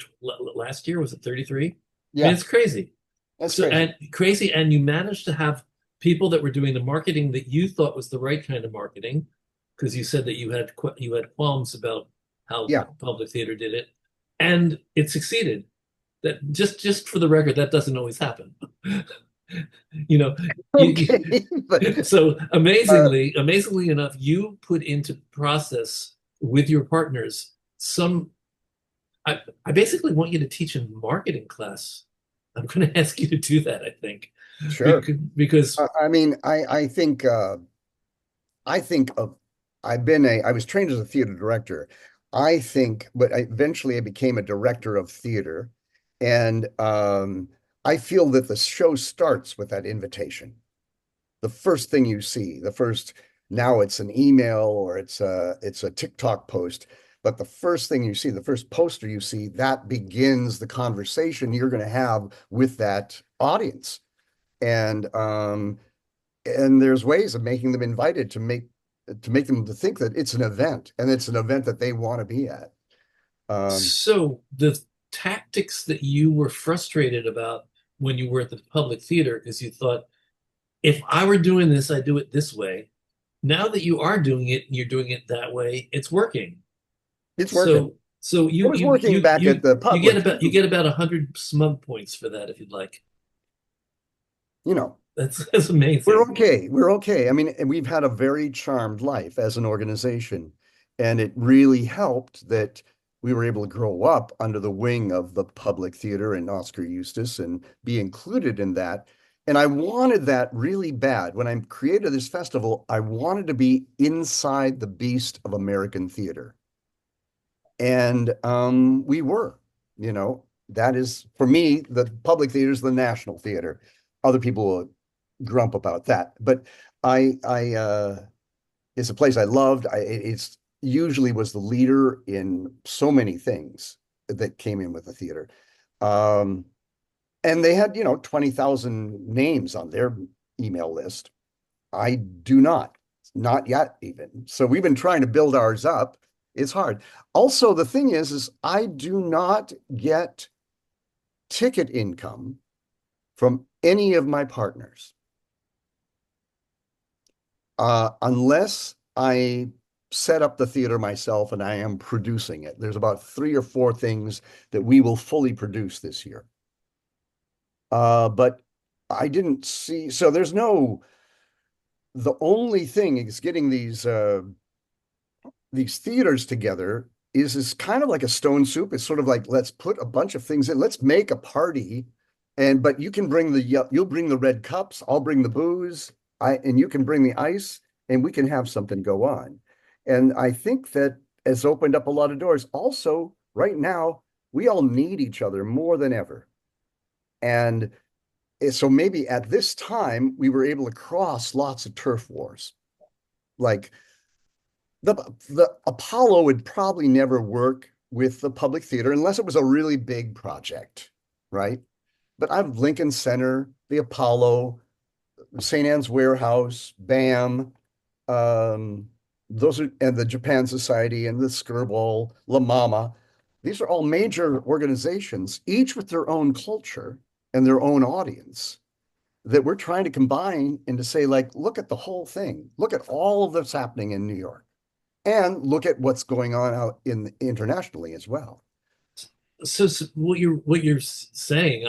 Speaker 1: last year. Was it 33? I mean,
Speaker 2: Yeah,
Speaker 1: it's crazy.
Speaker 2: that's
Speaker 1: So
Speaker 2: crazy.
Speaker 1: and crazy, and you managed to have people that were doing the marketing that you thought was the right kind of marketing, because you said that you had qualms about how
Speaker 2: Yeah.
Speaker 1: public theater did it, and it succeeded. That just for the record, that doesn't always happen. You know,
Speaker 2: Okay. But
Speaker 1: so
Speaker 2: uh,
Speaker 1: amazingly enough, you put into process with your partners some. I basically want you to teach a marketing class. I'm going to ask you to do that, I think,
Speaker 2: sure.
Speaker 1: because
Speaker 2: I mean, I think of I was trained as a theater director. I think, but eventually I became a director of theater. And I feel that the show starts with that invitation. The first thing you see, now it's an email or it's a TikTok post, but the first thing you see, the first poster you see, that begins the conversation you're going to have with that audience. And there's ways of making them invited to make them to think that it's an event and it's an event that they want to be at. Um,
Speaker 1: so the tactics that you were frustrated about when you were at the public theater, because you thought, if I were doing this, I'd do it this way. Now that you are doing it, and you're doing it that way, it's working.
Speaker 2: it's working.
Speaker 1: So so
Speaker 2: It was working back at the public
Speaker 1: you
Speaker 2: too.
Speaker 1: get about 100 smug points for that if you'd like.
Speaker 2: You know,
Speaker 1: That's
Speaker 2: we're
Speaker 1: amazing.
Speaker 2: okay. We're okay. I mean, and we've had a very charmed life as an organization, and it really helped that we were able to grow up under the wing of the public theater and Oscar Eustis and be included in that. And I wanted that really bad. When I created this festival, I wanted to be inside the beast of American theater. And we were, that is for me, the public theater is the national theater. Other people will grump about that, but it's a place I loved. It's usually was the leader in so many things that came in with the theater. Um, and they had, 20,000 names on their email list. I do not yet even. So we've been trying to build ours up. It's hard. Also, the thing is I do not get ticket income from any of my partners unless I set up the theater myself and I am producing it. There's about 3 or 4 things that we will fully produce this year. But I didn't see, so the only thing is getting these theaters together is kind of like a stone soup. It's sort of like, let's put a bunch of things in, let's make a party. But you'll bring the red cups, I'll bring the booze, and you can bring the ice, and we can have something go on. And I think that has opened up a lot of doors. Also, right now, we all need each other more than ever. And so maybe at this time we were able to cross lots of turf wars. Like the Apollo would probably never work with the public theater unless it was a really big project, right? But I have Lincoln Center, the Apollo, St. Anne's Warehouse, BAM, um, those are, and the Japan Society and the Skirball, La Mama. These are all major organizations, each with their own culture and their own audience that we're trying to combine and to say, like, look at the whole thing. Look at all of that's happening in New York and look at what's going on out in internationally as well.
Speaker 1: So what you're saying,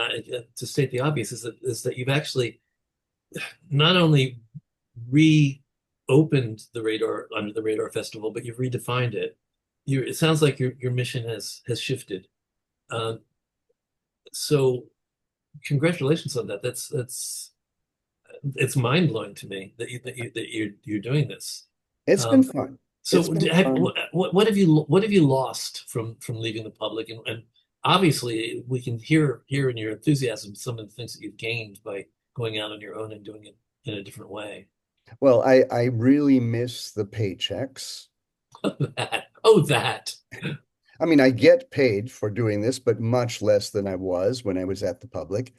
Speaker 1: to state the obvious, is that you've actually not only reopened the radar under the Radar Festival, but you've redefined it. It sounds like your mission has shifted. Uh, so congratulations on that. That's it's mind blowing to me that you're doing this.
Speaker 2: It's been
Speaker 1: Um,
Speaker 2: fun. It's
Speaker 1: so
Speaker 2: been fun.
Speaker 1: what have you lost from leaving the public, and obviously we can hear in your enthusiasm some of the things that you've gained by going out on your own and doing it in a different way.
Speaker 2: Well, I really miss the paychecks.
Speaker 1: That.
Speaker 2: I mean, I get paid for doing this, but much less than I was when I was at the public.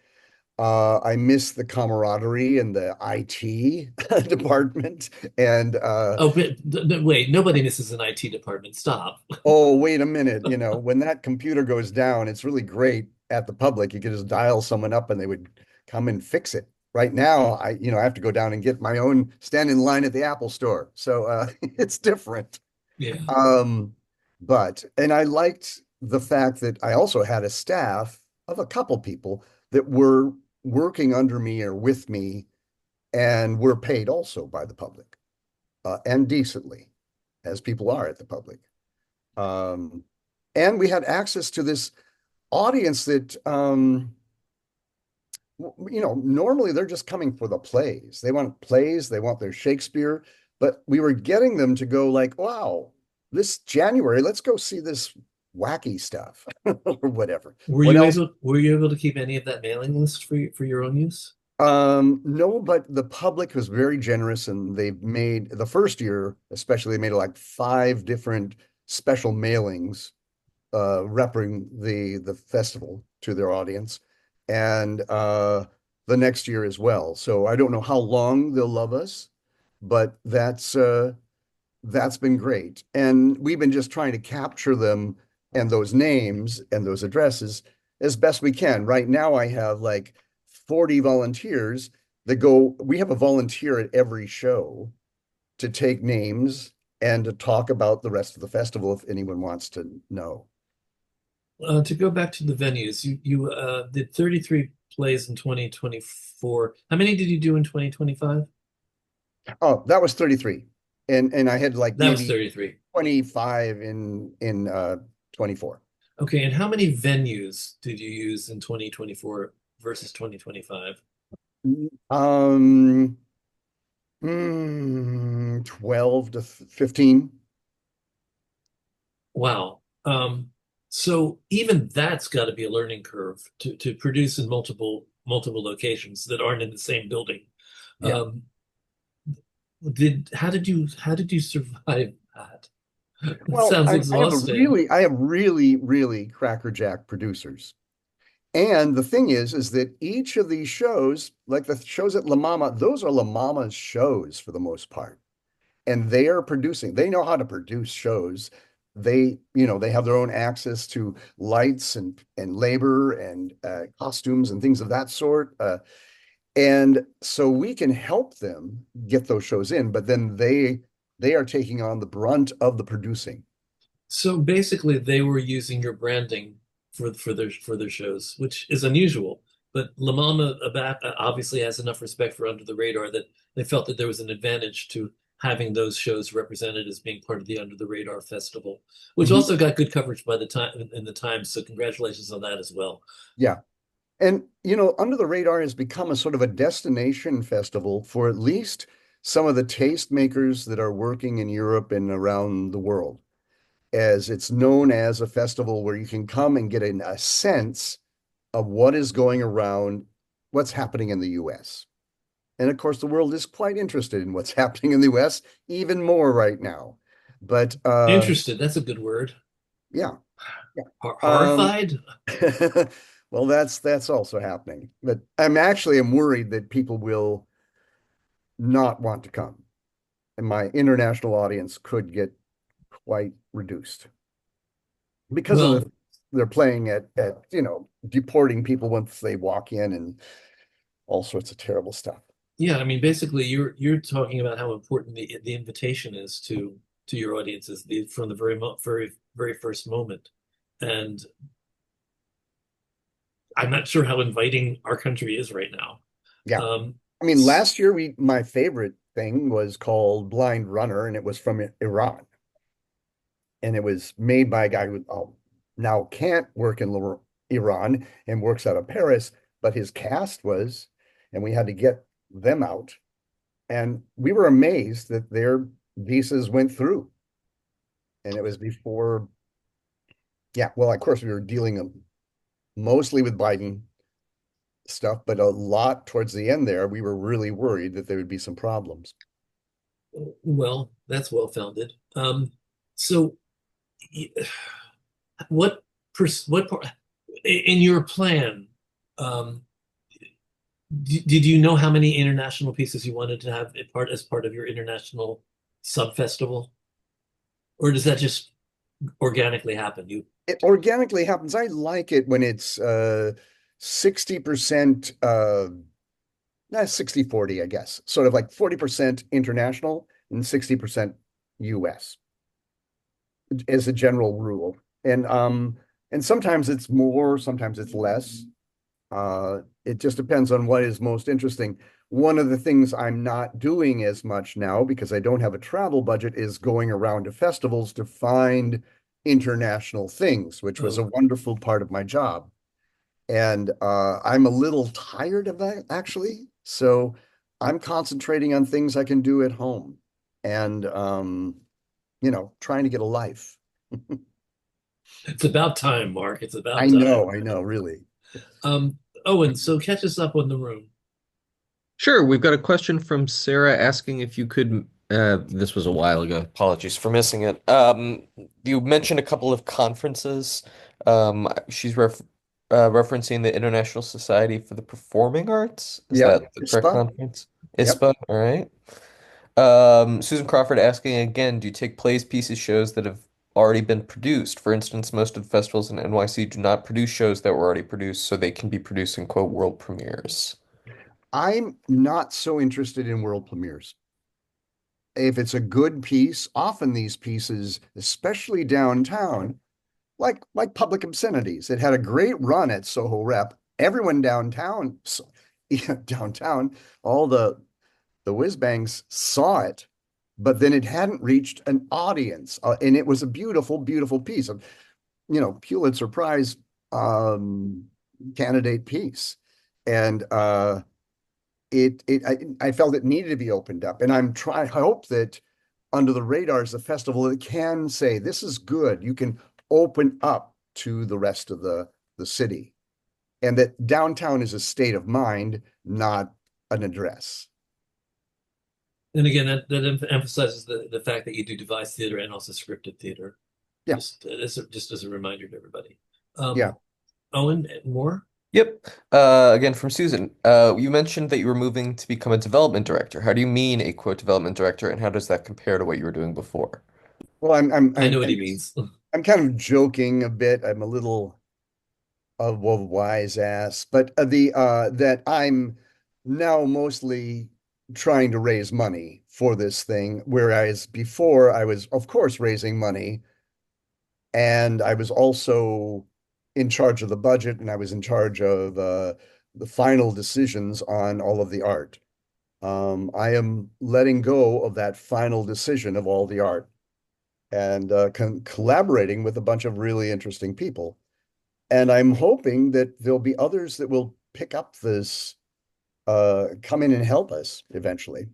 Speaker 2: I miss the camaraderie and the IT department. And
Speaker 1: Oh, but wait, nobody misses an IT department. Stop.
Speaker 2: oh, wait a minute, when that computer goes down, it's really great at the public. You could just dial someone up and they would come and fix it. Right now, I have to go down and get my own, stand in line at the Apple store. So it's different.
Speaker 1: Yeah.
Speaker 2: Um, and I liked the fact that I also had a staff of a couple people that were working under me or with me and were paid also by the public, and decently, as people are at the public. Um, and we had access to this audience that, normally they're just coming for the plays. They want plays, they want their Shakespeare, but we were getting them to go like, wow, this January, let's go see this wacky stuff or whatever.
Speaker 1: Were
Speaker 2: What
Speaker 1: you
Speaker 2: else?
Speaker 1: able were you able to keep any of that mailing list for your own use?
Speaker 2: No, but the public was very generous and they made the first year, especially they made like 5 different special mailings repping the festival to their audience, and the next year as well. So I don't know how long they'll love us, but that's been great. And we've been just trying to capture them and those names and those addresses as best we can. Right now, I have like 40 volunteers that go, we have a volunteer at every show to take names and to talk about the rest of the festival if anyone wants to know.
Speaker 1: To go back to the venues, you did 33 plays in 2024. How many did you do in 2025?
Speaker 2: Oh, that was 33. And I had like
Speaker 1: That was
Speaker 2: maybe
Speaker 1: 33.
Speaker 2: 25 in 24.
Speaker 1: Okay, and how many venues did you use in 2024 versus 2025?
Speaker 2: Um, 12 to 15.
Speaker 1: Wow. So even that's got to be a learning curve to produce in multiple locations that aren't in the same building.
Speaker 2: Yeah.
Speaker 1: Um, how did you survive that? It
Speaker 2: Well,
Speaker 1: sounds
Speaker 2: I have
Speaker 1: exhausting.
Speaker 2: really, really crackerjack producers. And the thing is that each of these shows, like the shows at La Mama, those are La Mama's shows for the most part. And they are producing, they know how to produce shows. They have their own access to lights and labor and costumes and things of that sort. And so we can help them get those shows in, but then they are taking on the brunt of the producing.
Speaker 1: So basically, they were using your branding for their shows, which is unusual. But La Mama obviously has enough respect for Under the Radar that they felt that there was an advantage to having those shows represented as being part of the Under the Radar Festival, which
Speaker 2: Mhm.
Speaker 1: also got good coverage by the time in the Times. So congratulations on that as well.
Speaker 2: Yeah. And, Under the Radar has become a sort of a destination festival for at least some of the tastemakers that are working in Europe and around the world, as it's known as a festival where you can come and get a sense of what is going around, what's happening in the US. And of course, the world is quite interested in what's happening in the US, even more right now. But
Speaker 1: Interested, that's a good word.
Speaker 2: yeah, yeah. Um,
Speaker 1: Horrified?
Speaker 2: well, that's also happening. But I'm worried that people will not want to come, and my international audience could get quite reduced because of
Speaker 1: Well,
Speaker 2: they're playing at deporting people once they walk in and all sorts of terrible stuff.
Speaker 1: yeah, I mean, basically, you're talking about how important the invitation is to your audiences from the very first moment, and I'm not sure how inviting our country is right now.
Speaker 2: Yeah.
Speaker 1: Um,
Speaker 2: I mean, last year my favorite thing was called Blind Runner, and it was from Iran. And it was made by a guy who now can't work in Iran and works out of Paris, but his cast was, and we had to get them out. And we were amazed that their visas went through. And it was before, yeah, well, of course, we were dealing mostly with Biden stuff, but a lot towards the end there, we were really worried that there would be some problems.
Speaker 1: well, that's well founded. So, y- what what part in your plan? Um, did you know how many international pieces you wanted to have as part of your international sub festival, or does that just organically happen? You
Speaker 2: It organically happens. I like it when it's 60% 60/40, I guess. Sort of like 40% international and 60% US as a general rule. And sometimes it's more, sometimes it's less. It just depends on what is most interesting. One of the things I'm not doing as much now because I don't have a travel budget is going around to festivals to find international things, which was a
Speaker 1: oh,
Speaker 2: wonderful part of my job. And I'm a little tired of that actually. So I'm concentrating on things I can do at home and trying to get a life.
Speaker 1: it's about time, Mark. It's about time.
Speaker 2: I know, really.
Speaker 1: Owen, so catch us up on the room.
Speaker 3: Sure, we've got a question from Sarah asking if you could, this was a while ago. Apologies for missing it. You mentioned a couple of conferences. She's referencing the International Society for the Performing Arts. Is
Speaker 2: Yeah,
Speaker 3: that the correct
Speaker 2: spa.
Speaker 3: conference?
Speaker 2: Yep.
Speaker 3: ISPA, all right. Susan Crawford asking again, do you take plays, pieces, shows that have already been produced? For instance, most of the festivals in NYC do not produce shows that were already produced, so they can be produced in quote world premieres.
Speaker 2: I'm not so interested in world premieres. If it's a good piece, often these pieces, especially downtown, like Public Obscenities, it had a great run at Soho Rep. Everyone downtown, yeah, downtown, all the whiz bangs saw it, but then it hadn't reached an audience, and it was a beautiful, beautiful piece of, Pulitzer Prize um, candidate piece, and I felt it needed to be opened up, and I hope that under the radars, the festival it can say this is good. You can open up to the rest of the city, and that downtown is a state of mind, not an address.
Speaker 1: And again, that emphasizes the fact that you do devised theater and also scripted theater.
Speaker 2: Yeah,
Speaker 1: Just as a reminder to everybody.
Speaker 2: yeah.
Speaker 1: Owen, more?
Speaker 3: Yep. Again from Susan. You mentioned that you were moving to become a development director. How do you mean a quote development director, and how does that compare to what you were doing before?
Speaker 2: Well,
Speaker 1: I know what he means.
Speaker 2: I'm kind of joking a bit. I'm a little of a wise ass, but the that I'm now mostly trying to raise money for this thing, whereas before I was, of course, raising money, and I was also in charge of the budget, and I was in charge of the final decisions on all of the art. I am letting go of that final decision of all the art and collaborating with a bunch of really interesting people. And I'm hoping that there'll be others that will pick up this, come in and help us eventually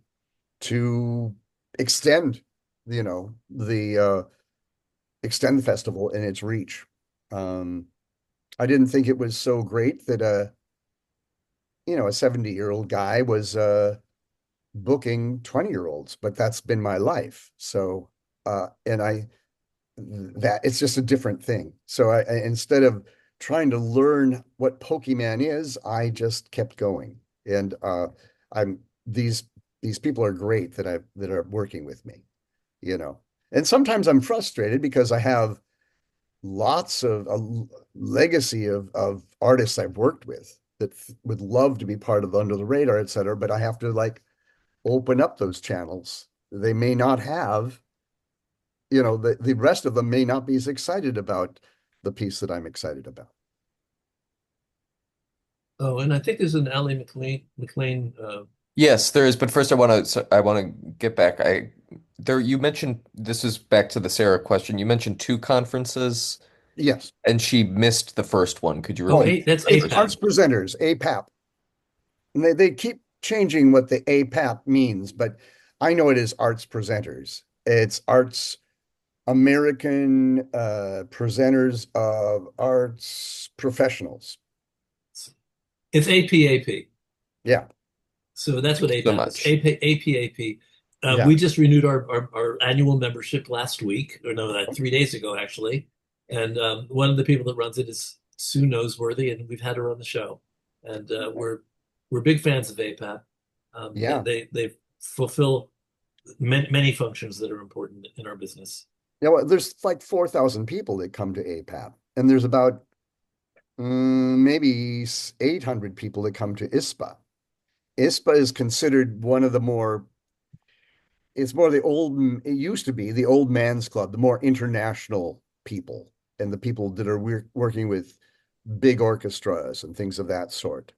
Speaker 2: to extend, the extend the festival and its reach. Um, I didn't think it was so great that a 70-year-old guy was booking 20-year-olds, but that's been my life. So and I that it's just a different thing. So instead of trying to learn what Pokemon is, I just kept going. And I'm these people are great that are working with me, you know. And sometimes I'm frustrated because I have lots of a legacy of artists I've worked with that would love to be part of Under the Radar, et cetera, but I have to like open up those channels. They may not have, the rest of them may not be as excited about the piece that I'm excited about.
Speaker 1: Oh, and I think there's an Ally McLean.
Speaker 3: Yes, there is, but first I want to get back. I there you mentioned this is back to the Sarah question. You mentioned two conferences
Speaker 2: Yes.
Speaker 3: and she missed the first one. Could you
Speaker 1: Oh,
Speaker 3: repeat
Speaker 1: eight. That's
Speaker 3: the
Speaker 2: It's
Speaker 3: first
Speaker 1: APAP.
Speaker 2: arts
Speaker 3: one?
Speaker 2: presenters, APAP. And they keep changing what the APAP means, but I know it is arts presenters. It's arts American presenters of arts professionals.
Speaker 1: It's APAP.
Speaker 2: Yeah,
Speaker 1: So that's what
Speaker 3: Thank you so
Speaker 1: APAP is.
Speaker 3: much.
Speaker 1: APAP.
Speaker 2: yeah,
Speaker 1: We just renewed our annual membership last week, or no, 3 days ago, actually. And one of the people that runs it is Sue Noseworthy, and we've had her on the show. And we're big fans of APAP.
Speaker 2: yeah.
Speaker 1: They fulfill many functions that are important in our business.
Speaker 2: There's like 4,000 people that come to APAP, and there's about maybe 800 people that come to ISPA. ISPA is considered one of the more, it's more the old, it used to be the old man's club, the more international people and the people that are working with big orchestras and things of that sort.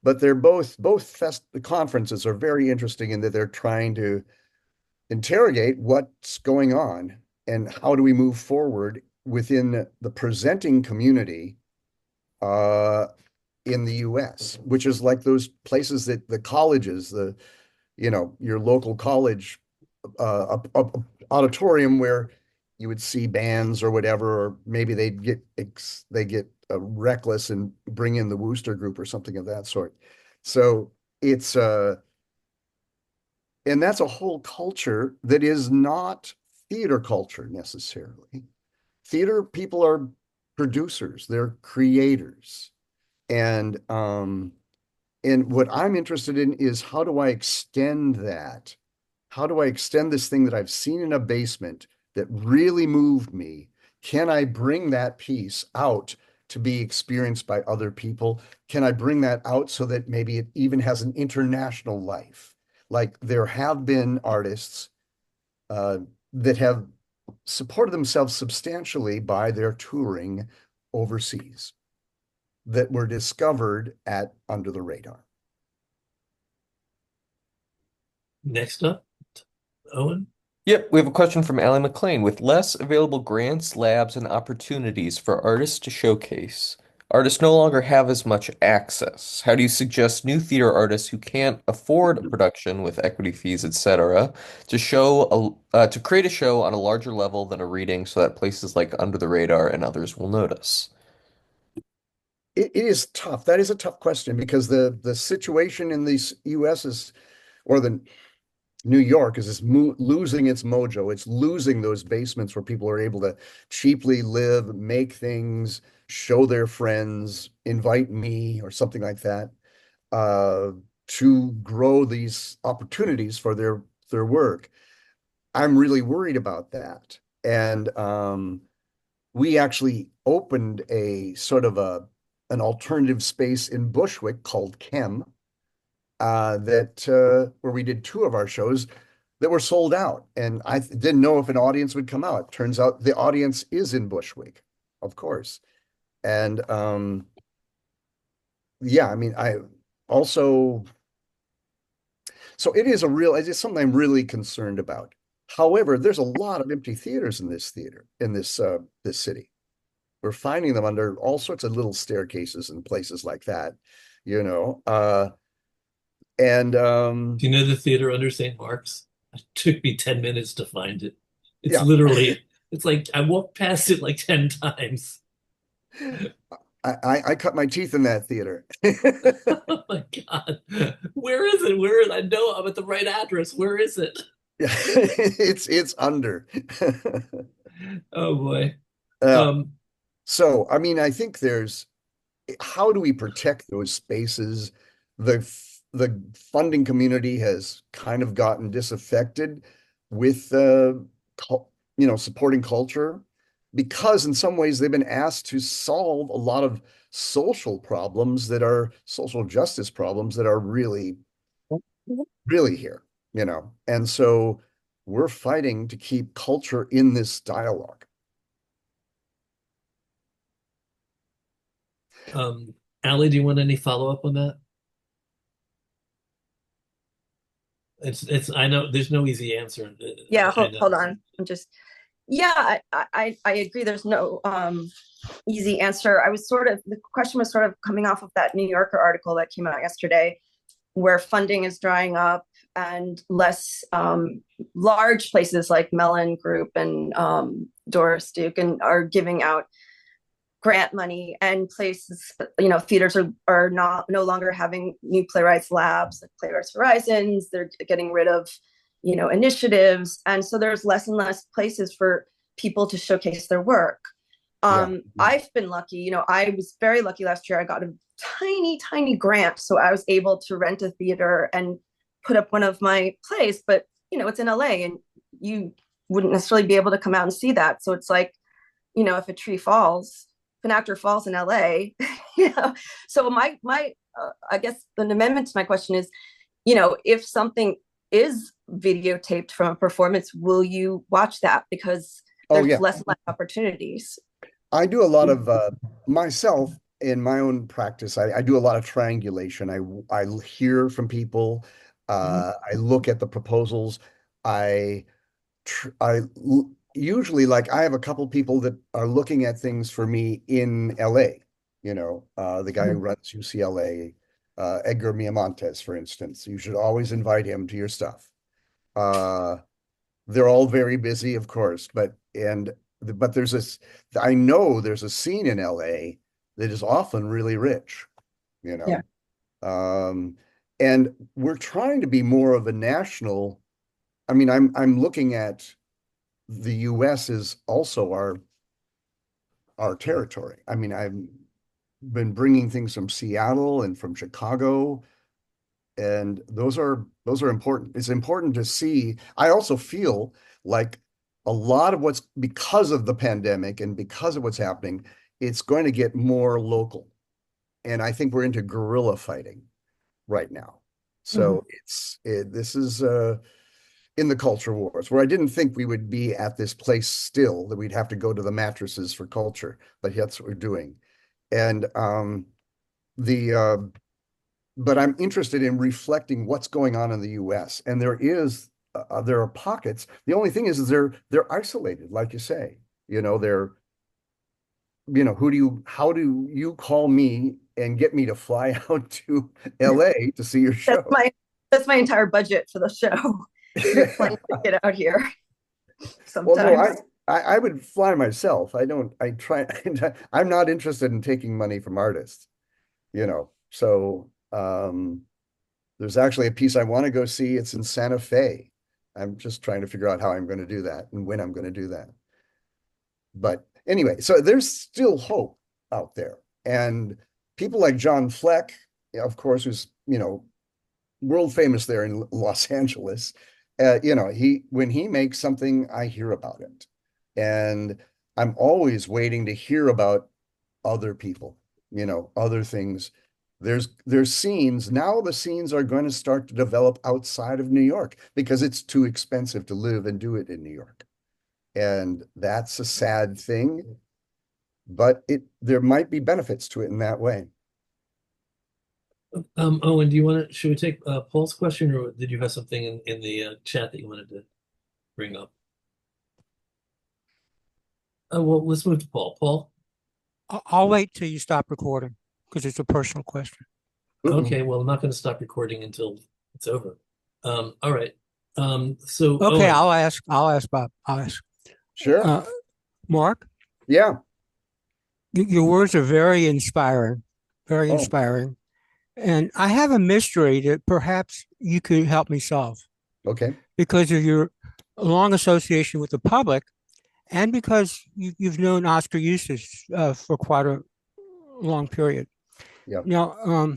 Speaker 2: But they're the conferences are very interesting in that they're trying to interrogate what's going on and how do we move forward within the presenting community uh, in the US, which is like those places that the colleges, your local college auditorium where you would see bands or whatever, or maybe they get reckless and bring in the Wooster Group or something of that sort. So it's and that's a whole culture that is not theater culture necessarily. Theater people are producers, they're creators. And what I'm interested in is how do I extend that? How do I extend this thing that I've seen in a basement that really moved me? Can I bring that piece out to be experienced by other people? Can I bring that out so that maybe it even has an international life? Like there have been artists uh, that have supported themselves substantially by their touring overseas that were discovered at Under the Radar.
Speaker 1: Next up, Owen.
Speaker 3: Yep, we have a question from Ally McLean. With less available grants, labs, and opportunities for artists to showcase, artists no longer have as much access. How do you suggest new theater artists who can't afford a production with equity fees, etc., to create a show on a larger level than a reading so that places like Under the Radar and others will notice?
Speaker 2: It is tough. That is a tough question because the situation in the US is, or the New York is losing its mojo. It's losing those basements where people are able to cheaply live, make things, show their friends, invite me or something like that, uh, to grow these opportunities for their work. I'm really worried about that. And we actually opened a sort of an alternative space in Bushwick called Chem, that where we did two of our shows that were sold out, and I didn't know if an audience would come out. Turns out the audience is in Bushwick, of course, and yeah, I mean, I also so it is something I'm really concerned about. However, there's a lot of empty theaters in this city. We're finding them under all sorts of little staircases and places like that, you know. And
Speaker 1: Do you know the theater under St. Mark's? It took me 10 minutes to find it. It's
Speaker 2: yeah,
Speaker 1: literally, it's like I walked past it like 10 times.
Speaker 2: I cut my teeth in that theater.
Speaker 1: Oh my God. Where is it? Where is I know I'm at the right address. Where is it?
Speaker 2: It's under.
Speaker 1: Oh boy.
Speaker 2: Uh,
Speaker 1: Um,
Speaker 2: so, I mean, I think there's how do we protect those spaces? The funding community has kind of gotten disaffected with supporting culture because in some ways they've been asked to solve a lot of social problems that are social justice problems that are really, really here, And so we're fighting to keep culture in this dialogue.
Speaker 1: Allie, do you want any follow-up on that? I know there's no easy answer.
Speaker 5: Yeah,
Speaker 1: I know.
Speaker 5: hold on. I agree. There's no easy answer. The question was sort of coming off of that New Yorker article that came out yesterday, where funding is drying up and less large places like Mellon Group and Doris Duke and are giving out grant money, and places, theaters are no longer having new playwrights labs like Playwrights Horizons. They're getting rid of, initiatives. And so there's less and less places for people to showcase their work.
Speaker 2: Yeah.
Speaker 5: I've been lucky, I was very lucky last year. I got a tiny grant. So I was able to rent a theater and put up one of my plays, but it's in LA and you wouldn't necessarily be able to come out and see that. So it's like, if an actor falls in LA, So my I guess an amendment to my question is, if something is videotaped from a performance, will you watch that? Because there's less and less opportunities.
Speaker 2: I do a lot of myself in my own practice. I do a lot of triangulation. I hear from people. I look at the proposals. I usually like I have a couple people that are looking at things for me in LA. The guy who runs UCLA, Edgar Miamontes, for instance. You should always invite him to your stuff. They're all very busy, of course, but there's this, I know there's a scene in LA that is often really rich, you know.
Speaker 5: Yeah.
Speaker 2: And we're trying to be more of a national. I mean, I'm looking at the US is also our territory. I mean, I've been bringing things from Seattle and from Chicago, and those are important. It's important to see. I also feel like a lot of what's because of the pandemic and because of what's happening, it's going to get more local. And I think we're into guerrilla fighting right now. So this is in the culture wars, where I didn't think we would be at this place still, that we'd have to go to the mattresses for culture, but that's what we're doing. And but I'm interested in reflecting what's going on in the US. And there are pockets. The only thing is they're isolated, like you say. How do you call me and get me to fly out to LA to see your show?
Speaker 5: That's my entire budget for the show. Your plane to get out here.
Speaker 2: Well, no,
Speaker 5: Sometimes.
Speaker 2: I would fly myself. I'm not interested in taking money from artists, So there's actually a piece I want to go see. It's in Santa Fe. I'm just trying to figure out how I'm going to do that and when I'm going to do that. But anyway, so there's still hope out there. And people like John Fleck, of course, who's, world famous there in Los Angeles. When he makes something, I hear about it. And I'm always waiting to hear about other people, other things. There's scenes. Now the scenes are going to start to develop outside of New York because it's too expensive to live and do it in New York. And that's a sad thing, but there might be benefits to it in that way.
Speaker 1: Owen, should we take Paul's question, or did you have something in the chat that you wanted to bring up? Well, let's move to Paul. Paul?
Speaker 6: I'll wait till you stop recording because it's a personal question.
Speaker 1: Okay, well, I'm not going to stop recording until it's over. All right. So
Speaker 6: Okay,
Speaker 1: Owen,
Speaker 6: I'll ask Bob. I'll ask.
Speaker 2: Sure.
Speaker 6: Mark?
Speaker 2: Yeah.
Speaker 6: Your words are very inspiring, very
Speaker 2: Oh,
Speaker 6: inspiring. And I have a mystery that perhaps you could help me solve
Speaker 2: okay.
Speaker 6: because of your long association with the public and because you've known Oscar Eustis for quite a long period.
Speaker 2: Yep.
Speaker 6: Now,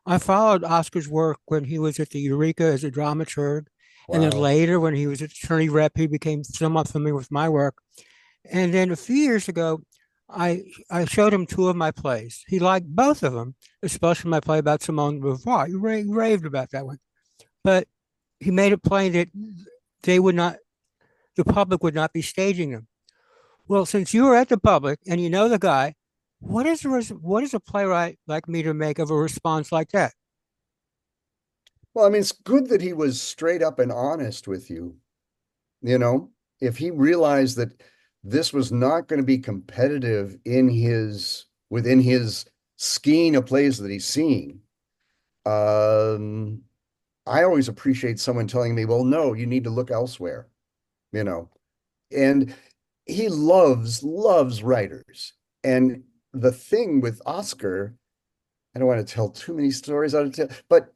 Speaker 6: I followed Oscar's work when he was at the Eureka as a dramaturg, and then
Speaker 2: Wow.
Speaker 6: later when he was attorney rep, he became somewhat familiar with my work. And then a few years ago, I showed him two of my plays. He liked both of them, especially my play about Simone de Beauvoir. He raved about that one. But he made it plain that they would not, the public would not be staging them. Well, since you were at the public and you know the guy, what is a playwright like me to make of a response like that?
Speaker 2: Well, I mean, it's good that he was straight up and honest with you. You know, if he realized that this was not going to be competitive in his within his skein of plays that he's seeing, um, I always appreciate someone telling me, well, no, you need to look elsewhere, you know. And he loves writers. And the thing with Oscar, I don't want to tell too many stories out of tell, but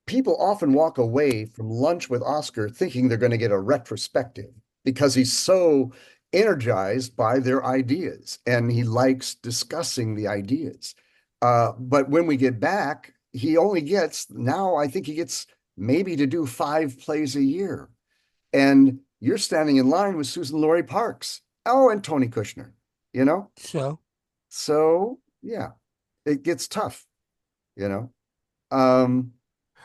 Speaker 2: people often walk away from lunch with Oscar thinking they're going to get a retrospective because he's so energized by their ideas and he likes discussing the ideas. But when we get back, he only gets now, I think he gets maybe to do 5 plays a year. And you're standing in line with Susan Laurie Parks. Oh, and Tony Kushner, you know?
Speaker 6: So
Speaker 2: So yeah, it gets tough, you know. Um,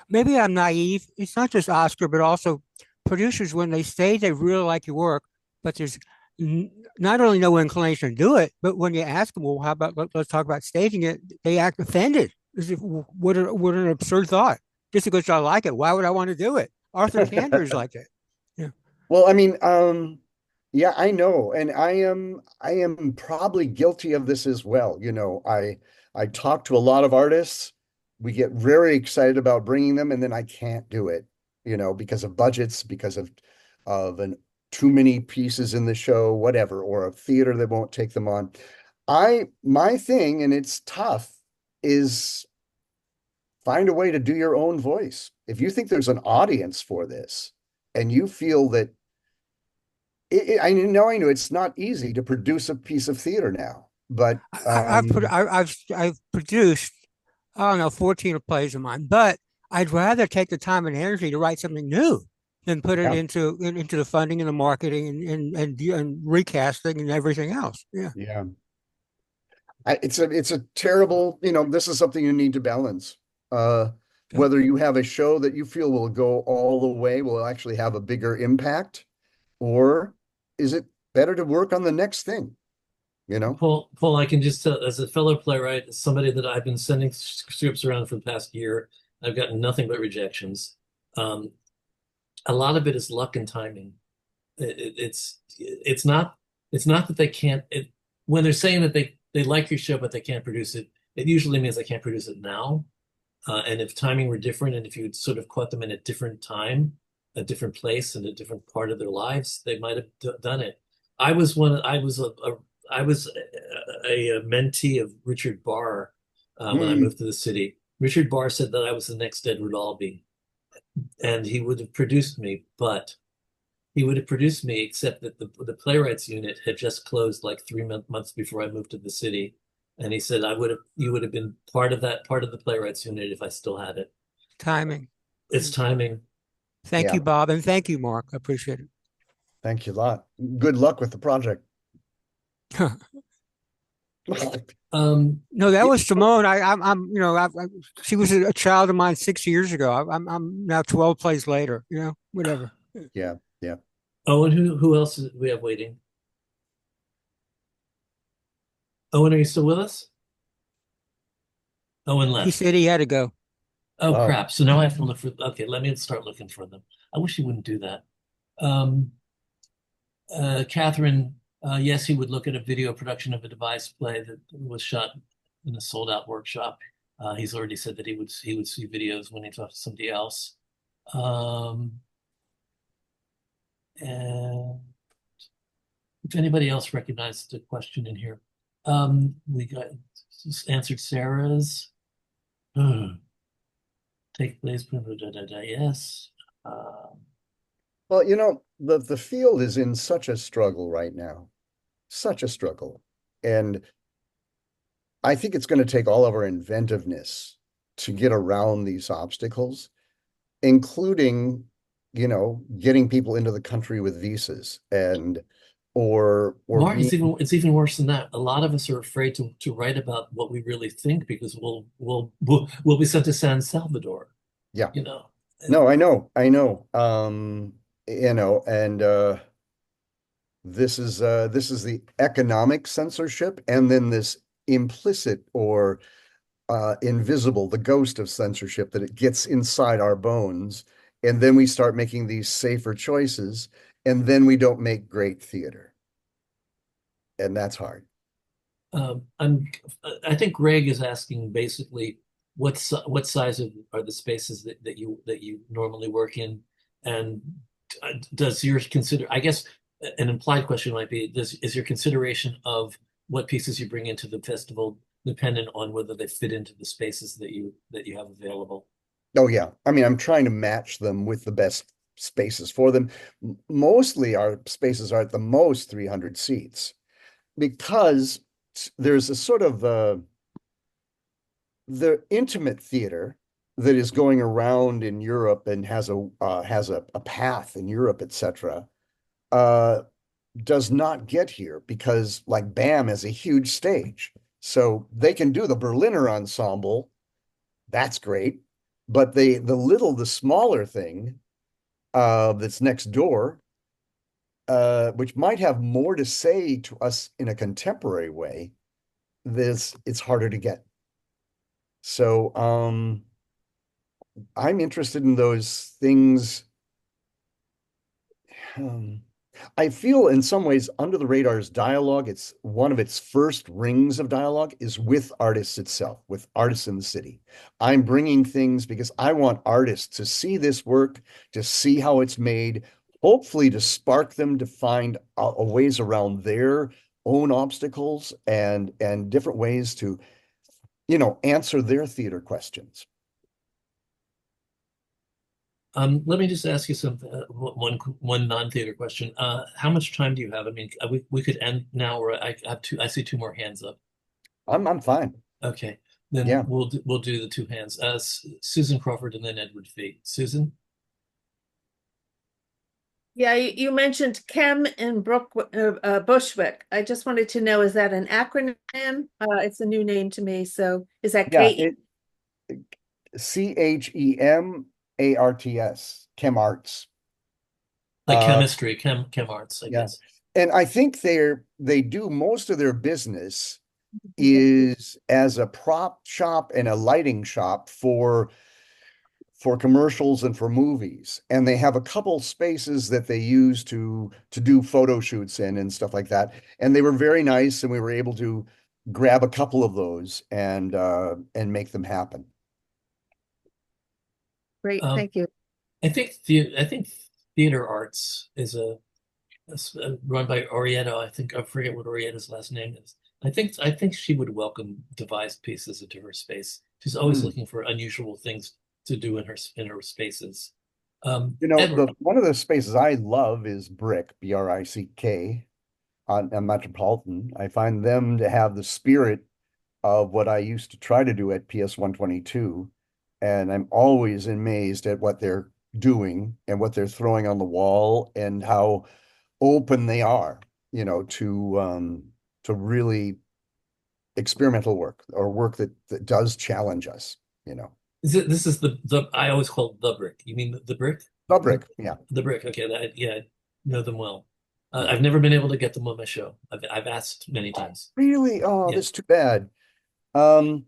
Speaker 6: maybe I'm naive. It's not just Oscar, but also producers when they say they really like your work, but there's not only no inclination to do it, but when you ask them, well, how about let's talk about staging it, they act offended. As if, what an absurd thought. Just because I like it, why would I want to do it? Arthur Cantor is like that. Yeah.
Speaker 2: Well, I mean, yeah, I know, and I am probably guilty of this as well. You know, I talk to a lot of artists. We get very excited about bringing them, and then I can't do it, you know, because of budgets, because of an too many pieces in the show, whatever, or a theater that won't take them on. My thing, and it's tough, is find a way to do your own voice. If you think there's an audience for this, and you feel that I know it's not easy to produce a piece of theater now, but
Speaker 6: I've produced, I don't know, 14 plays of mine, but I'd rather take the time and energy to write something new than put it
Speaker 2: yeah,
Speaker 6: into the funding and the marketing and recasting and everything else. Yeah.
Speaker 2: yeah. It's a terrible, you know, this is something you need to balance. Uh,
Speaker 6: Yeah.
Speaker 2: Whether you have a show that you feel will go all the way, will actually have a bigger impact, or is it better to work on the next thing, you know?
Speaker 1: Paul, I can just tell, as a fellow playwright, as somebody that I've been sending scripts around for the past year, I've gotten nothing but rejections. Um, a lot of it is luck and timing. It's not that they can't. When they're saying that they like your show but they can't produce it, it usually means they can't produce it now. And if timing were different, and if you'd sort of caught them in a different time, a different place, and a different part of their lives, they might have done it. I was one. I was a mentee of Richard Barr when I
Speaker 2: Mm,
Speaker 1: moved to the city. Richard Barr said that I was the next Edward Albee, and he would have produced me, but he would have produced me, except that the playwrights unit had just closed like 3 months before I moved to the city. And he said, you would have been part of that, part of the playwrights unit if I still had it.
Speaker 6: Timing.
Speaker 1: It's timing.
Speaker 6: Thank you,
Speaker 2: yeah,
Speaker 6: Bob, and thank you, Mark. I appreciate
Speaker 2: thank you a lot. Good luck with the project.
Speaker 6: it.
Speaker 1: Um,
Speaker 6: No, that
Speaker 2: Yeah,
Speaker 6: was Simone. She was a child of mine 6 years ago. I'm now 12 plays later. Whatever.
Speaker 2: yeah, yeah.
Speaker 1: Owen, who else do we have waiting? Owen, are you still with us? Owen
Speaker 6: He
Speaker 1: left.
Speaker 6: said he had to go.
Speaker 1: Oh
Speaker 2: Oh,
Speaker 1: crap. So now I have to look for, okay, let me start looking for them. I wish he wouldn't do that. Um, Catherine, yes, he would look at a video production of a device play that was shot in a sold out workshop. He's already said that he would see videos when he talks to somebody else. Um, and if anybody else recognized the question in here, We got answered Sarah's. Hmm. Take place. Yes. Um,
Speaker 2: Well, you know, the field is in such a struggle right now, such a struggle. And I think it's going to take all of our inventiveness to get around these obstacles, including, getting people into the country with visas and or
Speaker 1: Mark,
Speaker 2: being,
Speaker 1: it's even worse than that. A lot of us are afraid to write about what we really think because we'll be sent to San Salvador,
Speaker 2: yeah.
Speaker 1: you know.
Speaker 2: No, I know. And this is the economic censorship, and then this implicit or invisible, the ghost of censorship that it gets inside our bones, and then we start making these safer choices, and then we don't make great theater, and that's hard.
Speaker 1: I'm I think Greg is asking basically what size are the spaces that you normally work in, and does your consider I guess an implied question might be is your consideration of what pieces you bring into the festival dependent on whether they fit into the spaces that you have available?
Speaker 2: Oh yeah, I mean, I'm trying to match them with the best spaces for them. Mostly our spaces are at the most 300 seats because there's a sort of the intimate theater that is going around in Europe and has a path in Europe, etc. Uh, does not get here because like BAM is a huge stage, so they can do the Berliner ensemble. That's great, but the smaller thing that's next door, which might have more to say to us in a contemporary way, this it's harder to get. So I'm interested in those things. Um, I feel in some ways Under the Radar's dialogue, it's one of its first rings of dialogue is with artists itself, with artists in the city. I'm bringing things because I want artists to see this work, to see how it's made, hopefully to spark them to find a ways around their own obstacles and different ways to, answer their theater questions.
Speaker 1: Let me just ask you something, one non-theater question. How much time do you have? I mean, we could end now, or I have two. I see two more hands up.
Speaker 2: I'm fine.
Speaker 1: Okay, then
Speaker 2: Yeah.
Speaker 1: we'll do the two hands. Susan Crawford and then Edward Fee. Susan?
Speaker 7: Yeah, you mentioned Chem and Bushwick. I just wanted to know, is that an acronym? It's a new name to me. So is that
Speaker 2: Yeah,
Speaker 7: K?
Speaker 2: CHEMARTS, Chem Arts.
Speaker 1: Like
Speaker 2: Uh,
Speaker 1: chemistry, chem arts, I
Speaker 2: yeah.
Speaker 1: guess.
Speaker 2: And I think they do most of their business is as a prop shop and a lighting shop for commercials and for movies. And they have a couple spaces that they use to do photo shoots in and stuff like that. And they were very nice, and we were able to grab a couple of those and make them happen.
Speaker 7: Great,
Speaker 1: Um,
Speaker 7: thank you.
Speaker 1: I think theater arts is run by Orietta. I forget what Orietta's last name is. I think she would welcome devised pieces into her space. She's always
Speaker 2: Hmm.
Speaker 1: looking for unusual things to do in her spaces.
Speaker 2: The
Speaker 1: Edward,
Speaker 2: one of the spaces I love is Brick, BRICK, on Metropolitan. I find them to have the spirit of what I used to try to do at PS 122. And I'm always amazed at what they're doing and what they're throwing on the wall and how open they are, to really experimental work or work that does challenge us, you know.
Speaker 1: this is the I always call it the brick. You mean the brick?
Speaker 2: Not Brick, yeah,
Speaker 1: The brick. Okay, yeah, I know them well.
Speaker 2: yeah.
Speaker 1: I've never been able to get them on my show. I've asked many times.
Speaker 2: Really? Oh,
Speaker 1: Yeah.
Speaker 2: that's too bad. Um,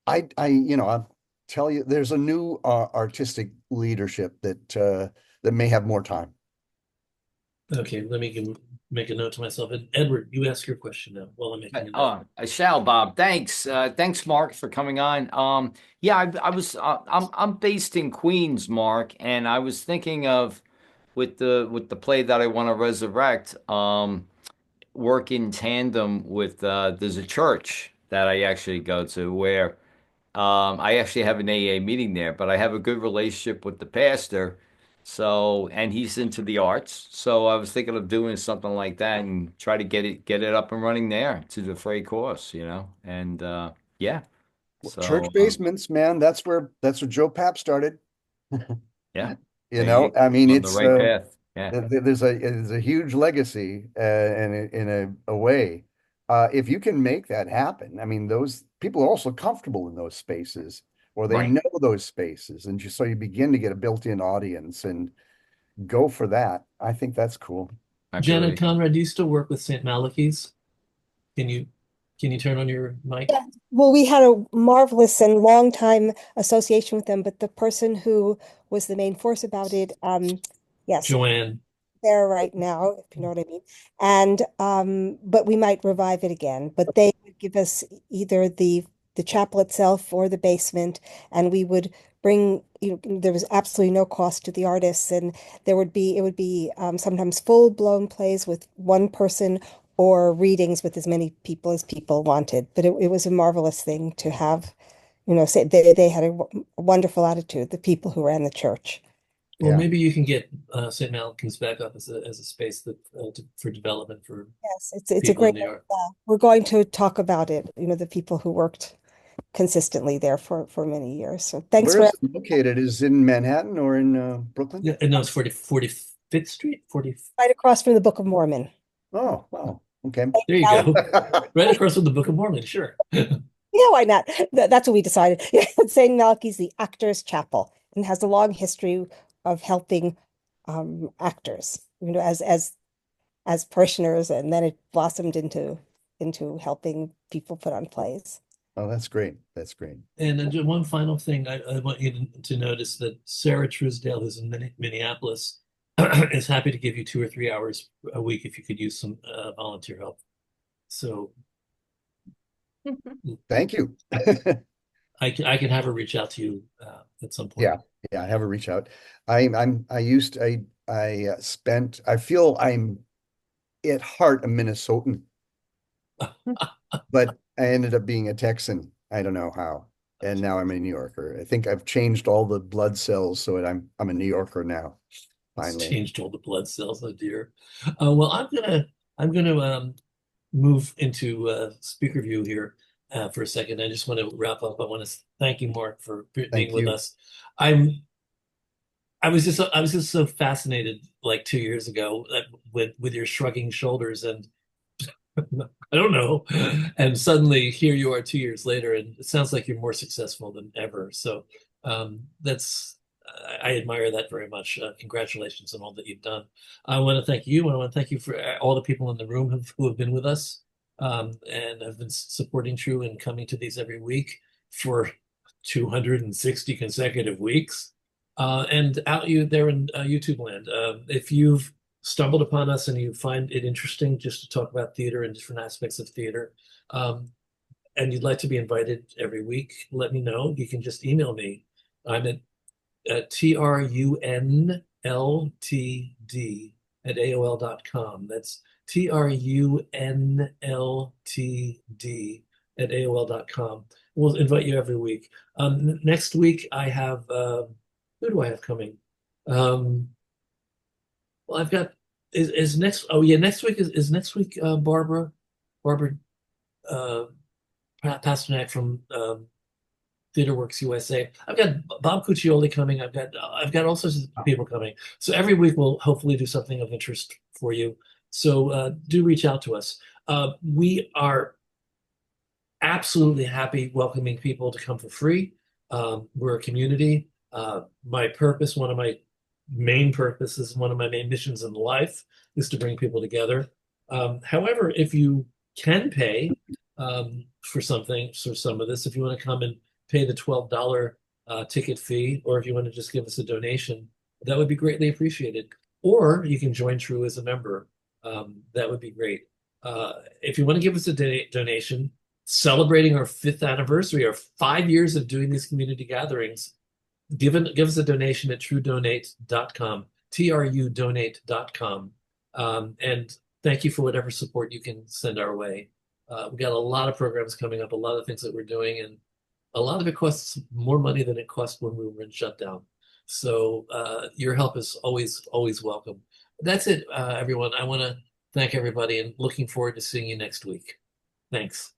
Speaker 2: I'll tell you, there's a new artistic leadership that may have more time.
Speaker 1: Okay, let me make a note to myself. And Edward, you ask your question now while I'm making a note.
Speaker 8: I shall, Bob. Thanks. Thanks, Mark, for coming on. Yeah, I'm based in Queens, Mark, and I was thinking of with the play that I want to resurrect. work in tandem with there's a church that I actually go to where I actually have an AA meeting there, but I have a good relationship with the pastor. So, and he's into the arts. So I was thinking of doing something like that and try to get it up and running there to defray costs, And yeah.
Speaker 2: Church
Speaker 8: So
Speaker 2: basements, man, that's where Joe Papp started.
Speaker 8: yeah,
Speaker 2: You
Speaker 8: there
Speaker 2: know,
Speaker 8: you
Speaker 2: I mean,
Speaker 8: on the
Speaker 2: it's
Speaker 8: right path. Yeah.
Speaker 2: there's a huge legacy in a way. If you can make that happen, I mean, those people are also comfortable in those spaces, or they
Speaker 8: Right.
Speaker 2: know those spaces, and just so you begin to get a built-in audience and go for that. I think that's cool.
Speaker 1: Janet
Speaker 8: Absolutely.
Speaker 1: Conrad, do you still work with St. Malachy's? Can you can you turn on your mic?
Speaker 9: Yeah, well, we had a marvelous and long time association with them, but the person who was the main force about it, yes,
Speaker 1: Joanne.
Speaker 9: there right now, if you know what I mean. And but we might revive it again. But they would give us either the chapel itself or the basement, and we would bring, there was absolutely no cost to the artists, and it would be sometimes full-blown plays with one person or readings with as many people as people wanted. But it was a marvelous thing to have, say they had a wonderful attitude, the people who ran the church.
Speaker 1: Well,
Speaker 2: Yeah.
Speaker 1: maybe you can get St. Malachy's back up as a space that for development for
Speaker 9: Yes, it's a
Speaker 1: people in
Speaker 9: great
Speaker 1: New York.
Speaker 9: we're going to talk about it, the people who worked consistently there for many years. So thanks
Speaker 2: Where
Speaker 9: for
Speaker 2: is it located? Is it in Manhattan or in Brooklyn?
Speaker 1: Yeah, no, it's 45th Street, 40.
Speaker 9: right across from the Book of Mormon.
Speaker 2: Oh, wow. Okay.
Speaker 1: There you
Speaker 9: Now,
Speaker 1: go. Right across from the Book of Mormon, sure.
Speaker 9: yeah, why not? That's what we decided. St. Malachy's the Actors Chapel and has a long history of helping actors, as parishioners, and then it blossomed into helping people put on plays.
Speaker 2: Oh, that's great. That's great.
Speaker 1: And just one final thing, I want you to notice that Sarah Truesdale, who's in Minneapolis, is happy to give you 2 or 3 hours a week if you could use some volunteer help. So
Speaker 2: Thank you.
Speaker 1: I can have her reach out to you at some point.
Speaker 2: Yeah, yeah, I have a reach out. I feel I'm at heart a Minnesotan, but I ended up being a Texan. I don't know how. And now I'm a New Yorker. I think I've changed all the blood cells so that I'm a New Yorker now,
Speaker 1: It's
Speaker 2: finally.
Speaker 1: changed all the blood cells, oh dear. Well, I'm gonna move into speaker view here for a second. I just want to wrap up. I want to thank you, Mark, for being
Speaker 2: Thank
Speaker 1: with
Speaker 2: you.
Speaker 1: us. I was just so fascinated like 2 years ago with your shrugging shoulders and I don't know. And suddenly here you are 2 years later, and it sounds like you're more successful than ever. So that's I admire that very much. Congratulations on all that you've done. I want to thank you, and I want to thank you for all the people in the room who have been with us and have been supporting TRU and coming to these every week for 260 consecutive weeks. And out you there in YouTube land, if you've stumbled upon us and you find it interesting just to talk about theater and different aspects of theater, um, and you'd like to be invited every week, let me know. You can just email me. I'm at TRUNLTD at AOL.com. That's TRUNLTD at AOL.com. We'll invite you every week. Next week, I have, who do I have coming? Well, I've got is next. Oh yeah, next week is next week. Barbara uh, Pasternak from TheaterWorks USA. I've got Bob Cuccioli coming. I've got all sorts of people coming. So every week we'll hopefully do something of interest for you. So do reach out to us. We are absolutely happy welcoming people to come for free. We're a community. My purpose, one of my main purposes, one of my main missions in life is to bring people together. However, if you can pay for something, for some of this, if you want to come and pay the $12 ticket fee, or if you want to just give us a donation, that would be greatly appreciated. Or you can join TRU as a member. That would be great. If you want to give us a donation, celebrating our 5th anniversary, our 5 years of doing these community gatherings, give us a donation at trudonate.com, trudonate.com. And thank you for whatever support you can send our way. We've got a lot of programs coming up, a lot of things that we're doing, and a lot of it costs more money than it cost when we were in shutdown. So your help is always welcome. That's it, everyone. I want to thank everybody and looking forward to seeing you next week. Thanks.